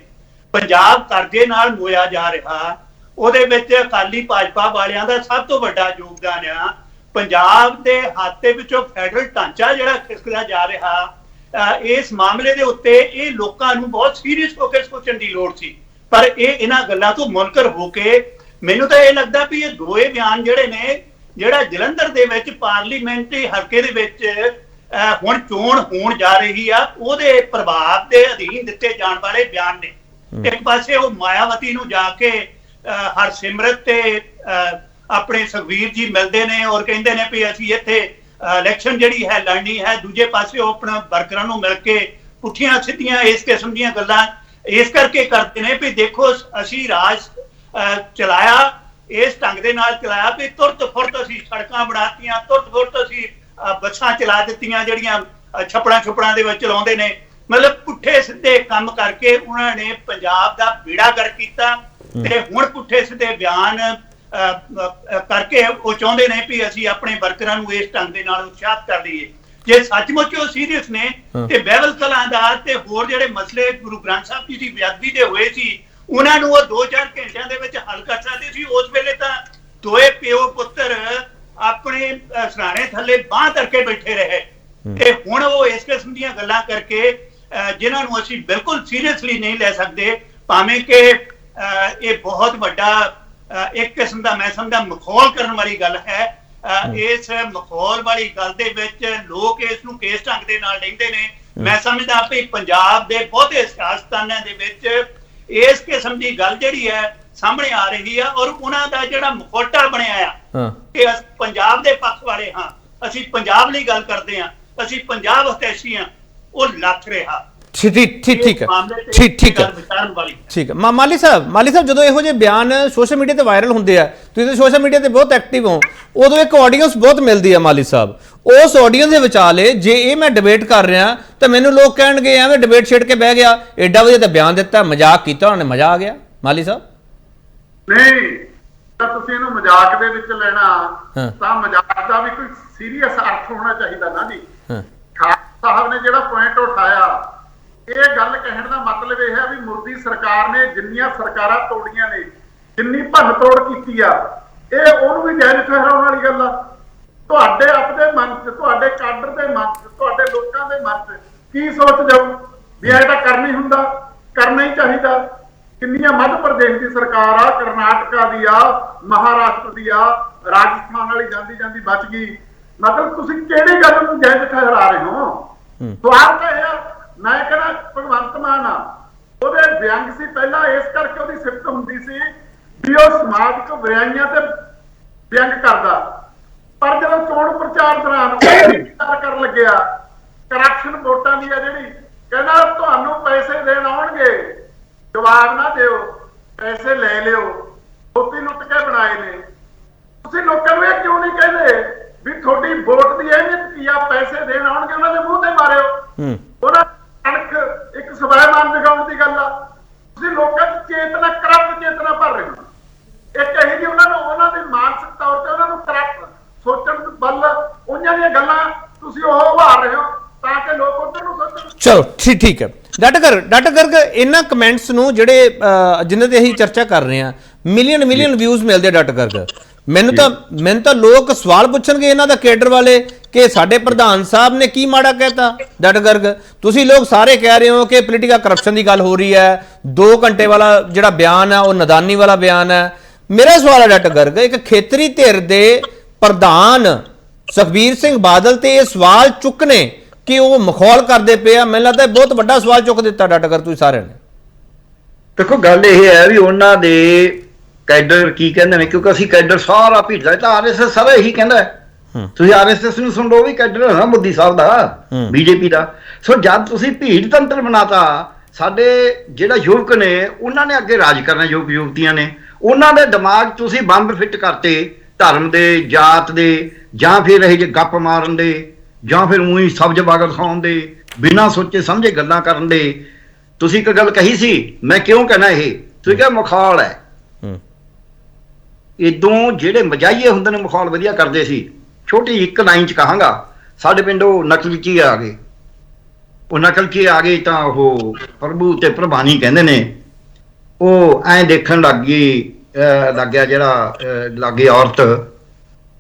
ਪੰਜਾਬ ਕਰਜ਼ੇ ਨਾਲ ਮੋਇਆ ਜਾ ਰਿਹਾ, ਉਹਦੇ ਵਿੱਚ ਅਕਾਲੀ ਭਾਜਪਾ ਵਾਲਿਆਂ ਦਾ ਸਭ ਤੋਂ ਵੱਡਾ ਯੋਗਦਾਨ ਆ। ਪੰਜਾਬ ਦੇ ਹੱਥ ਦੇ ਵਿੱਚੋਂ ਫੈਡਰਲ ਢਾਂਚਾ ਜਿਹੜਾ ਖਿਸਕਦਾ ਜਾ ਰਿਹਾ, ਇਸ ਮਾਮਲੇ ਦੇ ਉੱਤੇ ਇਹ ਲੋਕਾਂ ਨੂੰ ਬਹੁਤ ਸੀਰੀਅਸ ਹੋ ਕੇ ਸੋਚਣ ਦੀ ਲੋੜ ਸੀ। ਪਰ ਇਹ ਇਹਨਾਂ ਗੱਲਾਂ ਤੋਂ ਮੁਨਕਰ ਹੋ ਕੇ ਮੈਨੂੰ ਤਾਂ ਇਹ ਲੱਗਦਾ ਵੀ ਇਹ ਦੋਏ ਬਿਆਨ ਜਿਹੜੇ ਨੇ, ਜਿਹੜਾ ਜਲੰਧਰ ਦੇ ਵਿੱਚ ਪਾਰਲੀਮੈਂਟਰੀ ਹਲਕੇ ਦੇ ਵਿੱਚ ਹੁਣ ਚੋਣ ਹੋਣ ਜਾ ਰਹੀ ਆ, ਉਹਦੇ ਪ੍ਰਭਾਵ ਦੇ ਅਧੀਨ ਦਿੱਤੇ ਜਾਣ ਵਾਲੇ ਬਿਆਨ ਨੇ। ਇੱਕ ਪਾਸੇ ਉਹ ਮਾਇਆਵਤੀ ਨੂੰ ਜਾ ਕੇ ਹਰਸਿਮਰਤ ਤੇ ਆਪਣੇ ਸੁਖਬੀਰ ਜੀ ਮਿਲਦੇ ਨੇ ਔਰ ਕਹਿੰਦੇ ਨੇ ਵੀ ਅਸੀਂ ਇੱਥੇ ਇਲੈਕਸ਼ਨ ਜਿਹੜੀ ਹੈ ਲੜਨੀ ਹੈ। ਦੂਜੇ ਪਾਸੇ ਉਹ ਆਪਣਾ ਵਰਕਰਾਂ ਨੂੰ ਮਿਲ ਕੇ ਪੁੱਠੀਆਂ ਸਿੱਧੀਆਂ ਇਸ ਕਿਸਮ ਦੀਆਂ ਗੱਲਾਂ ਇਸ ਕਰਕੇ ਕਰਦੇ ਨੇ ਵੀ ਦੇਖੋ ਅਸੀਂ ਰਾਜ ਚਲਾਇਆ, ਇਸ ਢੰਗ ਦੇ ਨਾਲ ਚਲਾਇਆ ਵੀ ਤੁਰਤ ਫੁਰਤ ਅਸੀਂ ਸੜਕਾਂ ਬਣਾਤੀਆਂ, ਤੁਰਤ ਫੁਰਤ ਅਸੀਂ ਬੱਸਾਂ ਚਲਾ ਦਿੱਤੀਆਂ ਜਿਹੜੀਆਂ ਛੱਪੜਾਂ ਦੇ ਵਿੱਚ ਚਲਾਉਂਦੇ ਨੇ। ਮਤਲਬ ਪੁੱਠੇ ਸਿੱਧੇ ਕੰਮ ਕਰਕੇ ਉਹਨਾਂ ਨੇ ਪੰਜਾਬ ਦਾ ਬੇੜਾ ਗਰਕ ਕੀਤਾ ਤੇ ਹੁਣ ਪੁੱਠੇ ਸਿੱਧੇ ਬਿਆਨ ਕਰਕੇ ਉਹ ਚਾਹੁੰਦੇ ਨੇ ਵੀ ਅਸੀਂ ਆਪਣੇ ਵਰਕਰਾਂ ਨੂੰ ਇਸ ਢੰਗ ਦੇ ਨਾਲ ਉਤਸ਼ਾਹਿਤ ਕਰ ਲਈਏ। ਜੇ ਸੱਚਮੁੱਚ ਉਹ ਸੀਰੀਅਸ ਨੇ ਤੇ ਬਹਿਬਲ ਕਲਾਂ ਦਾ ਤੇ ਹੋਰ ਜਿਹੜੇ ਮਸਲੇ ਗੁਰੂ ਗ੍ਰੰਥ ਸਾਹਿਬ ਜੀ ਦੀ ਬੇਅਦਬੀ ਦੇ ਹੋਏ ਸੀ ਉਹਨਾਂ ਨੂੰ ਉਹ 2-4 ਘੰਟਿਆਂ ਦੇ ਵਿੱਚ ਹੱਲ ਕਰ ਸਕਦੇ ਸੀ। ਉਸ ਵੇਲੇ ਤਾਂ ਦੋਏ ਪਿਓ ਪੁੱਤਰ ਆਪਣੇ ਸਰਾਣੇ ਥੱਲੇ ਬਾਂਹ ਕਰਕੇ ਬੈਠੇ ਰਹੇ ਤੇ ਹੁਣ ਉਹ ਇਸ ਕਿਸਮ ਦੀਆਂ ਗੱਲਾਂ ਕਰਕੇ ਜਿਨ੍ਹਾਂ ਨੂੰ ਅਸੀਂ ਬਿਲਕੁਲ ਸੀਰੀਅਸਲੀ ਨਹੀਂ ਲੈ ਸਕਦੇ, ਭਾਵੇਂ ਕਿ ਇਹ ਬਹੁਤ ਵੱਡਾ ਇੱਕ ਕਿਸਮ ਦਾ ਮੈਂ ਸਮਝਦਾ ਮਖੌਲ ਕਰਨ ਵਾਲੀ ਗੱਲ ਹੈ। ਇਸ ਮਖੌਲ ਵਾਲੀ ਗੱਲ ਦੇ ਵਿੱਚ ਲੋਕ ਇਸ ਨੂੰ ਕਿਸ ਢੰਗ ਦੇ ਨਾਲ ਲੈਂਦੇ ਨੇ, ਮੈਂ ਸਮਝਦਾ ਵੀ ਪੰਜਾਬ ਦੇ ਬਹੁਤੇ ਸਿਆਸਤਦਾਨਾਂ ਦੇ ਵਿੱਚ ਇਸ ਕਿਸਮ ਦੀ ਗੱਲ ਜਿਹੜੀ ਹੈ ਸਾਹਮਣੇ ਆ ਰਹੀ ਆ ਔਰ ਉਹਨਾਂ ਦਾ ਜਿਹੜਾ ਮੁਖੌਟਾ ਬਣਿਆ ਆ ਕਿ ਅਸੀਂ ਪੰਜਾਬ ਦੇ ਪੱਖ ਵਾਲੇ ਹਾਂ, ਅਸੀਂ ਪੰਜਾਬ ਲਈ ਗੱਲ ਕਰਦੇ ਹਾਂ, ਅਸੀਂ ਪੰਜਾਬ ਹਿਤੈਸ਼ੀ ਹਾਂ, ਉਹ ਲੱਥ ਰਿਹਾ। ਠੀਕ ਹੈ। ਮਾਲੀ ਸਾਹਿਬ ਜਦੋਂ ਇਹੋ ਜਿਹੇ ਬਿਆਨ ਸੋਸ਼ਲ ਮੀਡੀਆ ਤੇ ਵਾਇਰਲ ਹੁੰਦੇ ਆ, ਤੁਸੀਂ ਤਾਂ ਸੋਸ਼ਲ ਮੀਡੀਆ ਤੇ ਬਹੁਤ ਐਕਟਿਵ ਹੋ, ਉਦੋਂ ਇੱਕ ਆਡੀਅנס ਬਹੁਤ ਮਿਲਦੀ ਆ ਮਾਲੀ ਸਾਹਿਬ। ਉਸ ਆਡੀਅנס ਦੇ ਵਿਚਾਲੇ ਜੇ ਇਹ ਮੈਂ ਡਿਬੇਟ ਕਰ ਰਿਹਾ ਤਾਂ ਮੈਨੂੰ ਲੋਕ ਕਹਿਣਗੇ ਐਵੇਂ ਡਿਬੇਟ ਛੇੜ ਕੇ ਬਹਿ ਗਿਆ, ਐਡਾ ਵਧੀਆ ਤਾਂ ਬਿਆਨ ਦਿੱਤਾ, ਮਜ਼ਾਕ ਕੀਤਾ, ਉਹਨਾਂ ਨੇ ਮਜ਼ਾ ਆ ਗਿਆ। ਮਾਲੀ ਸਾਹਿਬ? ਨਹੀਂ ਤਾਂ ਤੁਸੀਂ ਇਹਨੂੰ ਮਜ਼ਾਕ ਦੇ ਵਿੱਚ ਲੈਣਾ ਹਾਂ। ਤਾਂ ਮਜ਼ਾਕ ਦਾ ਵੀ ਕੋਈ ਸੀਰੀਅਸ ਅਰਥ ਹੋਣਾ ਚਾਹੀਦਾ ਨਾ ਜੀ। ਹਾਂ ਖਾਨ ਸਾਹਿਬ ਨੇ ਜਿਹੜਾ ਪੁਆਇੰਟ ਉਠਾਇਆ, ਇਹ ਗੱਲ ਕਹਿਣ ਦਾ ਮਤਲਬ ਇਹ ਹੈ ਵੀ ਮੋਦੀ ਸਰਕਾਰ ਨੇ ਜਿੰਨੀਆਂ ਸਰਕਾਰਾਂ ਤੋੜੀਆਂ ਨੇ, ਜਿੰਨੀ ਭੰਨ ਤੋੜ ਕੀਤੀ ਆ, ਇਹ ਉਹਨੂੰ ਵੀ ਜਾਇਜ਼ ਠਹਿਰਾਉਣ ਵਾਲੀ ਗੱਲ ਆ। ਤੁਹਾਡੇ ਆਪਣੇ ਮਨ 'ਚ, ਤੁਹਾਡੇ ਕਾਡਰ ਦੇ ਮਨ 'ਚ, ਤੁਹਾਡੇ ਲੋਕਾਂ ਦੇ ਮਨ 'ਚ ਕੀ ਸੋਚ ਜਾਊ ਵੀ ਇਹ ਤਾਂ ਕਰਨੀ ਹੁੰਦਾ, ਕਰਨਾ ਹੀ ਚਾਹੀਦਾ। ਕਿੰਨੀਆਂ ਮੱਧ ਪ੍ਰਦੇਸ਼ ਦੀ ਸਰਕਾਰ ਆ, ਕਰਨਾਟਕਾ ਦੀ ਆ, ਮਹਾਰਾਸ਼ਟਰ ਦੀ ਆ, ਰਾਜਸਥਾਨ ਵਾਲੀ ਜਾਂਦੀ ਜਾਂਦੀ ਬਚ ਗਈ। ਮਤਲਬ ਤੁਸੀਂ ਕਿਹੜੀ ਗੱਲ ਨੂੰ ਜਾਇਜ਼ ਠਹਿਰਾ ਰਹੇ ਹੋ? ਸਵਾਲ ਤਾਂ ਇਹ ਆ, ਮੈਂ ਕਹਿੰਦਾ ਭਗਵੰਤ ਮਾਨ ਆ, ਉਹਦੇ ਵਿਅੰਗ ਸੀ ਪਹਿਲਾਂ, ਇਸ ਕਰਕੇ ਉਹਦੀ ਸਿਫਤ ਹੁੰਦੀ ਸੀ ਵੀ ਉਹ ਸਮਾਜਿਕ ਬੁਰਾਈਆਂ ਤੇ ਵਿਅੰਗ ਕਰਦਾ। ਪਰ ਜਦੋਂ ਚੋਣ ਪ੍ਰਚਾਰ ਦੌਰਾਨ ਕਰਨ ਲੱਗਿਆ, ਕਰਪਸ਼ਨ ਵੋਟਾਂ ਦੀ ਆ ਜਿਹੜੀ, ਕਹਿੰਦਾ ਤੁਹਾਨੂੰ ਪੈਸੇ ਦੇਣ ਆਉਣਗੇ, ਜਵਾਬ ਨਾ ਦਿਓ, ਪੈਸੇ ਲੈ ਲਿਓ, ਥੋਪੀ ਲੁੱਟ ਕੇ ਬਣਾਏ ਨੇ। ਤੁਸੀਂ ਲੋਕਾਂ ਨੂੰ ਇਹ ਕਿਉਂ ਨਹੀਂ ਕਹਿੰਦੇ ਵੀ ਤੁਹਾਡੀ ਵੋਟ ਦੀ ਅਹਿਮੀਅਤ ਕੀ ਆ? ਪੈਸੇ ਦੇਣ ਆਉਣਗੇ, ਉਹਨਾਂ ਦੇ ਮੂੰਹ ਤੇ ਮਾਰਿਓ। ਉਹਨਾਂ ਕਣਕ ਇੱਕ ਸਵੈਮਾਨ ਜਗਾਉਣ ਦੀ ਗੱਲ ਆ। ਤੁਸੀਂ ਲੋਕਾਂ 'ਚ ਚੇਤਨਾ, ਕਰਪਟ ਚੇਤਨਾ ਭਰ ਰਹੇ ਹੋ। ਇੱਕ ਇਹੀ ਜਿਹੀ ਉਹਨਾਂ ਦੀ ਮਾਨਸਿਕ ਤੌਰ ਤੇ ਉਹਨਾਂ ਨੂੰ ਕਰਪਟ ਸੋਚਣ ਵੱਲ, ਉਹਨਾਂ ਦੀਆਂ ਗੱਲਾਂ ਤੁਸੀਂ ਉਹ ਉਭਾਰ ਰਹੇ ਹੋ ਤਾਂ ਕਿ ਲੋਕ ਉਧਰ ਨੂੰ ਸੋਚਣ। ਚਲੋ ਠੀਕ ਹੈ। ਡਾਕਟਰ ਗਰਗ, ਇਹਨਾਂ ਕਮੈਂਟਸ ਨੂੰ ਜਿਹੜੇ ਜਿਨ੍ਹਾਂ ਤੇ ਅਸੀਂ ਚਰਚਾ ਕਰ ਰਹੇ ਹਾਂ, ਮਿਲੀਅਨ ਵਿਊਜ਼ ਮਿਲਦੇ ਆ ਡਾਕਟਰ ਗਰਗ। ਮੈਨੂੰ ਤਾਂ ਲੋਕ ਸਵਾਲ ਪੁੱਛਣਗੇ ਇਹਨਾਂ ਦਾ ਕੇਡਰ ਵਾਲੇ ਕਿ ਸਾਡੇ ਪ੍ਰਧਾਨ ਸਾਹਿਬ ਨੇ ਕੀ ਮਾੜਾ ਕਹਿਤਾ। ਡਾਕਟਰ ਗਰਗ, ਤੁਸੀਂ ਲੋਕ ਸਾਰੇ ਕਹਿ ਰਹੇ ਹੋ ਕਿ ਪੋਲੀਟੀਕਲ ਕਰਪਸ਼ਨ ਦੀ ਗੱਲ ਹੋ ਰਹੀ ਹੈ, 2 ਘੰਟੇ ਵਾਲਾ ਜਿਹੜਾ ਬਿਆਨ ਹੈ ਉਹ ਨਦਾਨੀ ਵਾਲਾ ਬਿਆਨ ਹੈ। ਮੇਰਾ ਸਵਾਲ ਹੈ ਡਾਕਟਰ ਗਰਗ, ਇੱਕ ਖੇਤਰੀ ਧਿਰ ਦੇ ਪ੍ਰਧਾਨ ਸੁਖਬੀਰ ਸਿੰਘ ਬਾਦਲ ਤੇ ਇਹ ਸਵਾਲ ਚੁੱਕਣੇ ਕਿ ਉਹ ਮਖੌਲ ਕਰਦੇ ਪਏ ਆ, ਮੈਨੂੰ ਲੱਗਦਾ ਬਹੁਤ ਵੱਡਾ ਸਵਾਲ ਚੁੱਕ ਦਿੱਤਾ ਡਾਕਟਰ ਗਰਗ ਤੁਸੀਂ ਸਾਰਿਆਂ ਨੇ। ਦੇਖੋ ਗੱਲ ਇਹ ਹੈ ਵੀ ਉਹਨਾਂ ਦੇ ਕੈਡਰ ਕੀ ਕਹਿੰਦੇ ਨੇ, ਕਿਉਂਕਿ ਅਸੀਂ ਕੈਡਰ ਸਾਰਾ ਭੀੜਦਾ ਤਾਂ ਆਰਐਸਐਸ ਸਾਰਾ ਇਹੀ ਕਹਿੰਦਾ ਹੈ। ਤੁਸੀਂ ਆਰਐਸਐਸ ਨੂੰ ਸੁਣ ਲਓ, ਵੀ ਕੈਡਰ ਹੈ ਨਾ ਮੋਦੀ ਸਾਹਿਬ ਦਾ, ਬੀਜੇਪੀ ਦਾ। ਸੋ ਜਦ ਤੁਸੀਂ ਭੀੜ ਤੰਤਰ ਬਣਾਤਾ, ਸਾਡੇ ਜਿਹੜਾ ਯੁਵਕ ਨੇ ਉਹਨਾਂ ਨੇ ਅੱਗੇ ਰਾਜ ਕਰਨਾ, ਯੁਵਕ ਯੁਵਤੀਆਂ ਨੇ, ਉਹਨਾਂ ਦੇ ਦਿਮਾਗ ਤੁਸੀਂ ਬੰਬ ਫਿੱਟ ਕਰਤੇ ਧਰਮ ਦੇ, ਜਾਤ ਦੇ, ਜਾਂ ਫਿਰ ਇਹ ਜੇ ਗੱਪ ਮਾਰਨ ਦੇ, ਜਾਂ ਫਿਰ ਉਹੀ ਸਬਜ਼ ਬਾਗਲ ਖਾਉਣ ਦੇ, ਬਿਨਾਂ ਸੋਚੇ ਸਮਝੇ ਗੱਲਾਂ ਕਰਨ ਦੇ। ਤੁਸੀਂ ਇੱਕ ਗੱਲ ਕਹੀ ਸੀ, ਮੈਂ ਕਿਉਂ ਕਹਿਣਾ ਇਹ, ਤੁਸੀਂ ਕਿਹਾ ਮਖੌਲ ਹੈ। ਇਦੋਂ ਜਿਹੜੇ ਮਜਾਈਏ ਹੁੰਦੇ ਨੇ ਮਖੌਲ ਵਧੀਆ ਕਰਦੇ ਸੀ। ਛੋਟੀ ਇੱਕ ਲਾਈਨ ਚ ਕਹਾਂਗਾ, ਸਾਡੇ ਪਿੰਡ ਉਹ ਨਕਲਚੀ ਆ ਗਏ, ਉਹ ਨਕਲਚੀ ਆ ਗਏ ਤਾਂ ਉਹ ਪ੍ਰਭੂ ਤੇ ਪ੍ਰਭਾਨੀ ਕਹਿੰਦੇ ਨੇ, ਉਹ ਐਂ ਦੇਖਣ ਲੱਗ ਗਿਆ ਜਿਹੜਾ ਲਾਗੇ ਔਰਤ,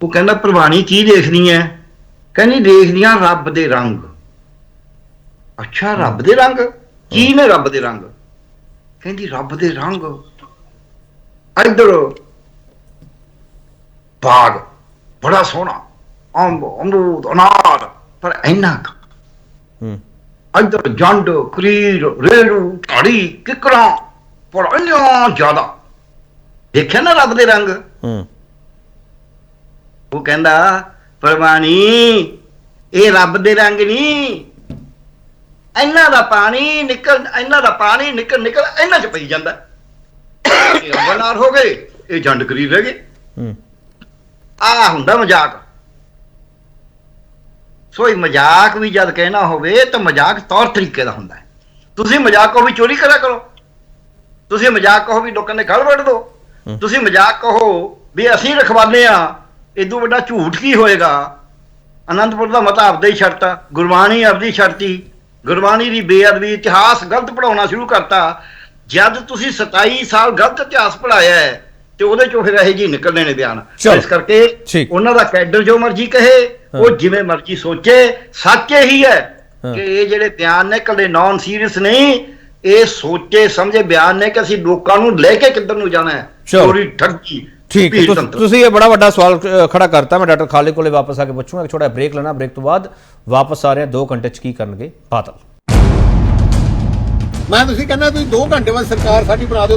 ਉਹ ਕਹਿੰਦਾ ਪ੍ਰਭਾਨੀ ਕੀ ਦੇਖਦੀ ਐ? ਕਹਿੰਦੀ ਦੇਖਦੀਆਂ ਰੱਬ ਦੇ ਰੰਗ। ਅੱਛਾ, ਰੱਬ ਦੇ ਰੰਗ ਕੀ ਨੇ? ਰੱਬ ਦੇ ਰੰਗ ਕਹਿੰਦੀ ਰੱਬ ਦੇ ਰੰਗ, ਇੱਧਰ ਬਾਗ ਬੜਾ ਸੋਹਣਾ, ਅੰਬ, ਅਮਰੂਦ, ਅਨਾਰ, ਪਰ ਇੰਨਾ ਇੱਧਰ ਜੰਡ, ਕਰੀਰ, ਰੇੜੂ, ਢਾੜੀ, ਕਿਕਰਾਂ, ਪਰ ਇੰਨਾ ਜ਼ਿਆਦਾ। ਦੇਖਿਆ ਨਾ ਰੱਬ ਦੇ ਰੰਗ। ਉਹ ਕਹਿੰਦਾ ਪ੍ਰਵਾਨੀ, ਇਹ ਰੱਬ ਦੇ ਰੰਗ ਨਹੀਂ, ਇਹਨਾਂ ਦਾ ਪਾਣੀ ਨਿਕਲ ਇਹਨਾਂ ਚ ਪਈ ਜਾਂਦਾ। ਇਹ ਅੰਬਨਾਰ ਹੋ ਗਏ, ਇਹ ਜੰਡ ਕਰੀਰ ਰਹਿ ਗਏ। ਆ ਹੁੰਦਾ ਮਜ਼ਾਕ। ਸੋ ਇਹ ਮਜ਼ਾਕ ਵੀ ਜਦ ਕਹਿਣਾ ਹੋਵੇ ਤਾਂ ਮਜ਼ਾਕ ਤੌਰ ਤਰੀਕੇ ਦਾ ਹੁੰਦਾ ਹੈ। ਤੁਸੀਂ ਮਜ਼ਾਕ ਕਹੋ ਵੀ ਚੋਰੀ ਕਰਿਆ ਕਰੋ, ਤੁਸੀਂ ਮਜ਼ਾਕ ਕਹੋ ਵੀ ਲੋਕਾਂ ਦੇ ਗਲ ਵੱਢ ਦੋ, ਤੁਸੀਂ ਮਜ਼ਾਕ ਕਹੋ ਵੀ ਅਸੀਂ ਰਖਵਾਲੇ ਆ, ਇਦੋਂ ਵੱਡਾ ਝੂਠ ਕੀ ਹੋਏਗਾ। ਅਨੰਦਪੁਰ ਦਾ ਮਤਾ ਆਪਦਾ ਹੀ ਛੱਡਤਾ, ਗੁਰਬਾਣੀ ਆਪਦੀ ਛੱਡਤੀ, ਗੁਰਬਾਣੀ ਦੀ ਬੇਅਦਬੀ, ਇਤਿਹਾਸ ਗਲਤ ਪੜਾਉਣਾ ਸ਼ੁਰੂ ਕਰਤਾ। ਜਦ ਤੁਸੀਂ 27 ਸਾਲ ਗਲਤ ਇਤਿਹਾਸ ਪੜਾਇਆ ਹੈ ਤੇ ਉਹਦੇ ਚੋਂ ਫਿਰ ਇਹ ਜੀ ਨਿਕਲਣੇ ਨੇ ਬਿਆਨ। ਇਸ ਕਰਕੇ ਉਹਨਾਂ ਦਾ ਕੈਡਰ ਜੋ ਮਰਜ਼ੀ ਕਹੇ, ਉਹ ਜਿਵੇਂ ਮਰਜ਼ੀ ਸੋਚੇ, ਸੱਚ ਇਹੀ ਹੈ ਕਿ ਇਹ ਜਿਹੜੇ ਬਿਆਨ ਨੇ ਇਕੱਲੇ ਨੌਨ ਸੀਰੀਅਸ ਨਹੀਂ, ਇਹ ਸੋਚੇ ਸਮਝੇ ਬਿਆਨ ਨੇ ਕਿ ਅਸੀਂ ਲੋਕਾਂ ਨੂੰ ਲੈ ਕੇ ਕਿੱਧਰ ਨੂੰ ਜਾਣਾ ਹੈ, ਚੋਰੀ ਠੱਗੀ। ਠੀਕ, ਤੁਸੀਂ ਇਹ ਬੜਾ ਵੱਡਾ ਸਵਾਲ ਖੜਾ ਕਰਤਾ। ਮੈਂ ਡਾਕਟਰ ਖਾਲਿਦ ਕੋਲੇ ਵਾਪਸ ਆ ਕੇ ਪੁੱਛੂੰਗਾ। ਇੱਕ ਛੋਟਾ ਬ੍ਰੇਕ ਲੈਣਾ, ਬ੍ਰੇਕ ਤੋਂ ਬਾਅਦ ਵਾਪਸ ਆ ਰਹੇ ਹਾਂ। 2 ਘੰਟੇ ਚ ਕੀ ਕਰਨਗੇ ਬਾਦਲ? ਮੈਂ ਤੁਸੀਂ ਕਹਿੰਦਾ ਤੁਸੀਂ 2 ਘੰਟੇ ਬਾਅਦ ਸਰਕਾਰ ਸਾਡੀ ਬਣਾ ਦਿਓ,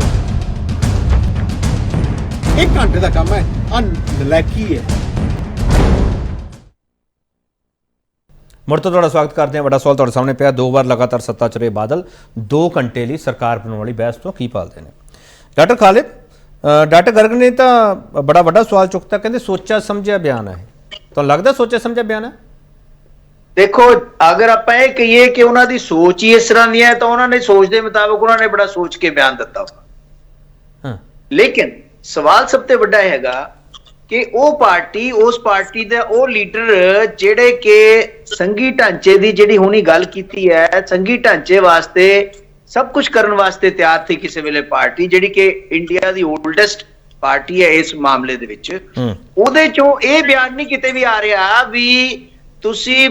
1 ਘੰਟੇ ਦਾ ਕੰਮ ਹੈ। ਨਲਾਇਕੀ ਹੈ। ਮੁੜ ਤੋਂ ਤੁਹਾਡਾ ਸਵਾਗਤ ਕਰਦੇ ਹਾਂ। ਵੱਡਾ ਸਵਾਲ ਤੁਹਾਡੇ ਸਾਹਮਣੇ ਪਿਆ, 2 ਵਾਰ ਲਗਾਤਾਰ ਸੱਤਾ 'ਚ ਰਹੇ ਬਾਦਲ 2 ਘੰਟੇ ਲਈ ਸਰਕਾਰ ਬਣਾਉਣ ਵਾਲੀ ਬਹਿਸ ਤੋਂ ਕੀ ਭਾਲਦੇ ਨੇ? ਡਾਕਟਰ ਖਾਲਿਦ, ਡਾਕਟਰ ਗਰਗ ਨੇ ਤਾਂ ਬੜਾ ਵੱਡਾ ਸਵਾਲ ਚੁੱਕਤਾ, ਕਹਿੰਦੇ ਸੋਚਿਆ ਸਮਝਿਆ ਬਿਆਨ ਹੈ। ਤੁਹਾਨੂੰ ਲੱਗਦਾ ਸੋਚਿਆ ਸਮਝਿਆ ਬਿਆਨ ਹੈ? ਦੇਖੋ, ਅਗਰ ਆਪਾਂ ਇਹ ਕਹੀਏ ਕਿ ਉਹਨਾਂ ਦੀ ਸੋਚ ਹੀ ਇਸ ਤਰ੍ਹਾਂ ਦੀ ਹੈ ਤਾਂ ਉਹਨਾਂ ਨੇ ਸੋਚ ਦੇ ਮੁਤਾਬਕ ਉਹਨਾਂ ਨੇ ਬੜਾ ਸੋਚ ਕੇ ਬਿਆਨ ਦਿੱਤਾ। ਲੇਕਿਨ ਸਵਾਲ ਸਭ ਤੋਂ ਵੱਡਾ ਹੈਗਾ ਕਿ ਉਹ ਪਾਰਟੀ, ਉਸ ਪਾਰਟੀ ਦਾ ਉਹ ਲੀਡਰ ਜਿਹੜੇ ਕਿ ਸੰਘੀ ਢਾਂਚੇ ਦੀ ਜਿਹੜੀ ਹੁਣੀ ਗੱਲ ਕੀਤੀ ਹੈ, ਸੰਘੀ ਢਾਂਚੇ ਵਾਸਤੇ ਸਭ ਕੁਝ ਕਰਨ ਵਾਸਤੇ ਤਿਆਰ ਸੀ ਕਿਸੇ ਵੇਲੇ ਪਾਰਟੀ, ਜਿਹੜੀ ਕਿ ਇੰਡੀਆ ਦੀ ਓਲਡੈਸਟ ਪਾਰਟੀ ਹੈ ਇਸ ਮਾਮਲੇ ਦੇ ਵਿੱਚ, ਉਹਦੇ ਚੋਂ ਇਹ ਬਿਆਨ ਨਹੀਂ ਕਿਤੇ ਵੀ ਆ ਰਿਹਾ ਵੀ ਤੁਸੀਂ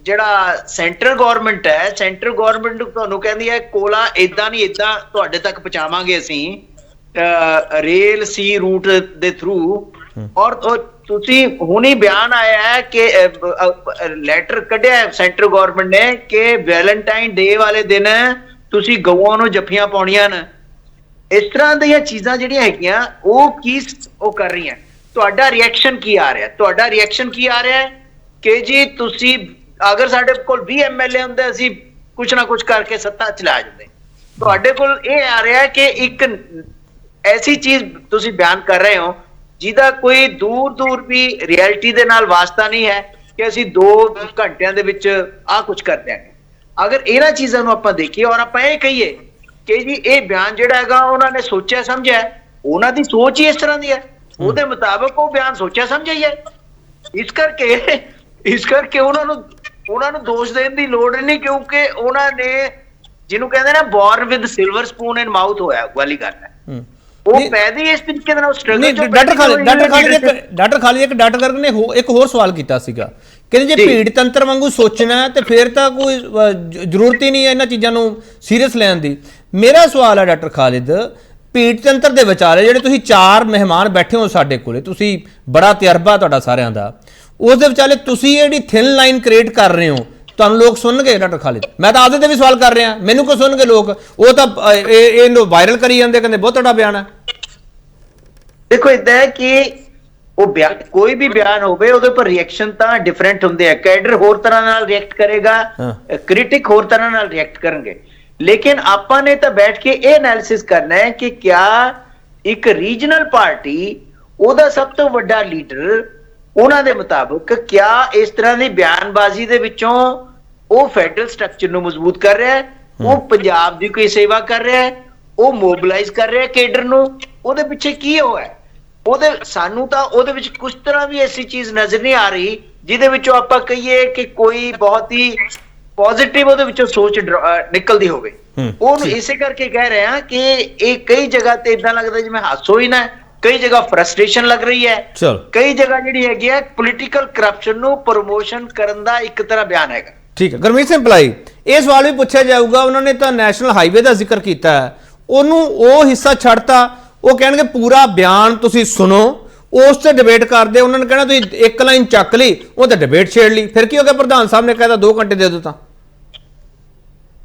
ਜਿਹੜਾ ਸੈਂਟਰਲ ਗਵਰਨਮੈਂਟ ਹੈ, ਸੈਂਟਰਲ ਗਵਰਨਮੈਂਟ ਤੁਹਾਨੂੰ ਕਹਿੰਦੀ ਹੈ ਕੋਲਾ ਇਦਾਂ ਨਹੀਂ ਇਦਾਂ ਤੁਹਾਡੇ ਤੱਕ ਪਹੁੰਚਾਵਾਂਗੇ ਅਸੀਂ ਰੇਲ ਸੀ ਰੂਟ ਦੇ ਥਰੂ। ਔਰ ਤੁਸੀਂ ਹੁਣੀ ਬਿਆਨ ਆਇਆ ਹੈ ਕਿ ਲੈਟਰ ਕੱਢਿਆ ਸੈਂਟਰਲ ਗਵਰਨਮੈਂਟ ਨੇ ਕਿ ਵੈਲੈਂਟਾਈਨ ਡੇ ਵਾਲੇ ਦਿਨ ਤੁਸੀਂ ਗਊਆਂ ਨੂੰ ਜੱਫੀਆਂ ਪਾਉਣੀਆਂ ਨੇ। ਇਸ ਤਰ੍ਹਾਂ ਦੀਆਂ ਚੀਜ਼ਾਂ ਜਿਹੜੀਆਂ ਹੈਗੀਆਂ ਉਹ ਕੀ ਉਹ ਕਰ ਰਹੀਆਂ। ਤੁਹਾਡਾ ਰਿਐਕਸ਼ਨ ਕੀ ਆ ਰਿਹਾ? ਤੁਹਾਡਾ ਰਿਐਕਸ਼ਨ ਕੀ ਆ ਰਿਹਾ ਕਿ ਜੀ ਤੁਸੀਂ ਅਗਰ ਸਾਡੇ ਕੋਲ 20 MLA ਹੁੰਦੇ ਅਸੀਂ ਕੁਛ ਨਾ ਕੁਛ ਕਰਕੇ ਸੱਤਾ ਚਲਾ ਜਾਂਦੇ। ਤੁਹਾਡੇ ਕੋਲ ਇਹ ਆ ਰਿਹਾ ਕਿ ਇੱਕ ਐਸੀ ਚੀਜ਼ ਤੁਸੀਂ ਬਿਆਨ ਕਰ ਰਹੇ ਹੋ ਜਿਹਦਾ ਕੋਈ ਦੂਰ ਵੀ ਰਿਐਲਿਟੀ ਦੇ ਨਾਲ ਵਾਸਤਾ ਨਹੀਂ ਹੈ ਕਿ ਅਸੀਂ 2 ਘੰਟਿਆਂ ਦੇ ਵਿੱਚ ਆਹ ਕੁਝ ਕਰ ਦਿਆਂਗੇ। ਅਗਰ ਇਹਨਾਂ ਚੀਜ਼ਾਂ ਨੂੰ ਆਪਾਂ ਦੇਖੀਏ ਔਰ ਆਪਾਂ ਇਹ ਕਹੀਏ ਕਿ ਜੀ ਇਹ ਬਿਆਨ ਜਿਹੜਾ ਹੈਗਾ ਉਹਨਾਂ ਨੇ ਸੋਚਿਆ ਸਮਝਿਆ, ਉਹਨਾਂ ਦੀ ਸੋਚ ਹੀ ਇਸ ਤਰ੍ਹਾਂ ਦੀ ਹੈ, ਉਹਦੇ ਮੁਤਾਬਕ ਉਹ ਬਿਆਨ ਸੋਚਿਆ ਸਮਝਿਆ ਹੀ ਹੈ। ਇਸ ਕਰਕੇ ਉਹਨਾਂ ਨੂੰ ਦੋਸ਼ ਦੇਣ ਦੀ ਲੋੜ ਨਹੀਂ, ਕਿਉਂਕਿ ਉਹਨਾਂ ਨੇ ਜਿਹਨੂੰ ਕਹਿੰਦੇ ਨਾ born with silver spoon in mouth ਹੋਇਆ ਵਾਲੀ ਗੱਲ ਹੈ। ਉਹ ਪੈਦੀ ਇਸ ਤਰੀਕੇ ਦੇ ਨਾਲ ਸਟਰਗਲ ਚੋਂ ਡਾਕਟਰ ਖਾਲਿਦ ਡਾਕਟਰ ਨੇ ਇੱਕ ਹੋਰ ਸਵਾਲ ਕੀਤਾ ਸੀਗਾ, ਕਹਿੰਦੇ ਜੇ ਭੀੜ ਤੰਤਰ ਵਾਂਗੂ ਸੋਚਣਾ ਤੇ ਫਿਰ ਤਾਂ ਕੋਈ ਜ਼ਰੂਰਤ ਹੀ ਨਹੀਂ ਹੈ ਇਹਨਾਂ ਚੀਜ਼ਾਂ ਨੂੰ ਸੀਰੀਅਸ ਲੈਣ ਦੀ। ਮੇਰਾ ਸਵਾਲ ਹੈ ਡਾਕਟਰ ਖਾਲਿਦ, ਭੀੜ ਤੰਤਰ ਦੇ ਵਿਚਾਲੇ ਜਿਹੜੇ ਤੁਸੀਂ 4 ਮਹਿਮਾਨ ਬੈਠੇ ਹੋ ਸਾਡੇ ਕੋਲੇ, ਤੁਸੀਂ ਬੜਾ ਤਜਰਬਾ ਤੁਹਾਡਾ ਸਾਰਿਆਂ ਦਾ, ਉਸ ਦੇ ਵਿਚਾਲੇ ਤੁਸੀਂ ਜਿਹੜੀ ਥਿਨ ਲਾਈਨ ਕ੍ਰੀਏਟ ਕਰ ਰਹੇ ਹੋ, ਤੁਹਾਨੂੰ ਲੋਕ ਸੁਣਨਗੇ? ਡਾਕਟਰ ਖਾਲਿਦ, ਮੈਂ ਤਾਂ ਆਪਦੇ ਤੇ ਵੀ ਸਵਾਲ ਕਰ ਰਿਹਾ, ਮੈਨੂੰ ਕਿਉਂ ਸੁਣਨਗੇ ਲੋਕ? ਉਹ ਤਾਂ ਇਹਨੂੰ ਵਾਇਰਲ ਕਰੀ ਜਾਂਦੇ, ਕਹਿੰਦੇ ਬਹੁਤ ਵੱਡਾ ਬਿਆਨ ਹੈ। ਦੇਖੋ ਇਦਾਂ ਹੈ ਕਿ ਉਹ ਬਿਆਨ ਕੋਈ ਵੀ ਬਿਆਨ ਹੋਵੇ ਉਹਦੇ ਉੱਪਰ ਰਿਐਕਸ਼ਨ ਤਾਂ ਡਿਫਰੈਂਟ ਹੁੰਦੇ ਆ। ਕੈਡਰ ਹੋਰ ਤਰ੍ਹਾਂ ਨਾਲ ਰਿਐਕਟ ਕਰੇਗਾ, ਕ੍ਰਿਟਿਕ ਹੋਰ ਤਰ੍ਹਾਂ ਨਾਲ ਰਿਐਕਟ ਕਰਨਗੇ। ਲੇਕਿਨ ਆਪਾਂ ਨੇ ਤਾਂ ਬੈਠ ਕੇ ਇਹ ਐਨਾਲਿਸਿਸ ਕਰਨਾ ਹੈ ਕਿ ਕਿਆ ਇੱਕ ਰੀਜਨਲ ਪਾਰਟੀ, ਉਹਦਾ ਸਭ ਤੋਂ ਵੱਡਾ ਲੀਡਰ, ਉਹਨਾਂ ਦੇ ਮੁਤਾਬਕ ਕਿਆ ਇਸ ਤਰ੍ਹਾਂ ਦੀ ਬਿਆਨਬਾਜ਼ੀ ਦੇ ਵਿੱਚੋਂ ਉਹ ਫੈਡਰਲ ਸਟਰਕਚਰ ਨੂੰ ਮਜ਼ਬੂਤ ਕਰ ਰਿਹਾ ਹੈ, ਉਹ ਪੰਜਾਬ ਦੀ ਕੋਈ ਸੇਵਾ ਕਰ ਰਿਹਾ ਹੈ, ਉਹ ਮੋਬਿਲਾਈਜ਼ ਕਰ ਰਿਹਾ ਕੇਡਰ ਨੂੰ, ਉਹਦੇ ਪਿੱਛੇ ਕੀ ਹੋਇਆ? ਸਾਨੂੰ ਤਾਂ ਉਹਦੇ ਵਿੱਚ ਕੁਝ ਤਰ੍ਹਾਂ ਵੀ ਐਸੀ ਚੀਜ਼ ਨਜ਼ਰ ਨਹੀਂ ਆ ਰਹੀ ਜਿਹਦੇ ਵਿੱਚੋਂ ਆਪਾਂ ਕਹੀਏ ਕਿ ਕੋਈ ਬਹੁਤ ਹੀ ਪੋਜ਼ਿਟਿਵ ਉਹਦੇ ਵਿੱਚੋਂ ਸੋਚ ਨਿਕਲਦੀ ਹੋਵੇ। ਉਹਨੂੰ ਇਸੇ ਕਰਕੇ ਕਹਿ ਰਹੇ ਹਾਂ ਕਿ ਇਹ ਕਈ ਜਗ੍ਹਾ ਤੇ ਇਦਾਂ ਲੱਗਦਾ ਜਿਵੇਂ ਹਾਸੋ ਹੀ ਨਾ, ਕਈ ਜਗ੍ਹਾ ਫਰਸਟ੍ਰੇਸ਼ਨ ਲੱਗ ਰਹੀ ਹੈ, ਕਈ ਜਗ੍ਹਾ ਜਿਹੜੀ ਹੈਗੀ ਹੈ ਪੋਲੀਟੀਕਲ ਕਰਪਸ਼ਨ ਨੂੰ ਪ੍ਰਮੋਸ਼ਨ ਕਰਨ ਦਾ ਇੱਕ ਤਰ੍ਹਾਂ ਬਿਆਨ ਹੈਗਾ। ਠੀਕ ਹੈ, ਗੁਰਮੀਤ ਸਿੰਘ ਭਲਾਈ, ਇਹ ਸਵਾਲ ਵੀ ਪੁੱਛਿਆ ਜਾਊਗਾ। ਉਹਨਾਂ ਨੇ ਤਾਂ ਨੈਸ਼ਨਲ ਹਾਈਵੇ ਦਾ ਜ਼ਿਕਰ ਕੀਤਾ ਹੈ, ਉਹਨੂੰ ਉਹ ਹਿੱਸਾ ਛੱਡਤਾ। ਉਹ ਕਹਿਣਗੇ ਪੂਰਾ ਬਿਆਨ ਤੁਸੀਂ ਸੁਣੋ, ਉਸ ਤੇ ਡਿਬੇਟ ਕਰਦੇ। ਉਹਨਾਂ ਨੇ ਕਹਿਣਾ ਤੁਸੀਂ ਇੱਕ ਲਾਈਨ ਚੱਕ ਲਈ, ਉਹ ਤੇ ਡਿਬੇਟ ਛੇੜ ਲਈ, ਫਿਰ ਕੀ ਹੋ ਗਿਆ? ਪ੍ਰਧਾਨ ਸਾਹਿਬ ਨੇ ਕਹਿਤਾ 2 ਘੰਟੇ ਦੇ ਦਿਓ। ਤਾਂ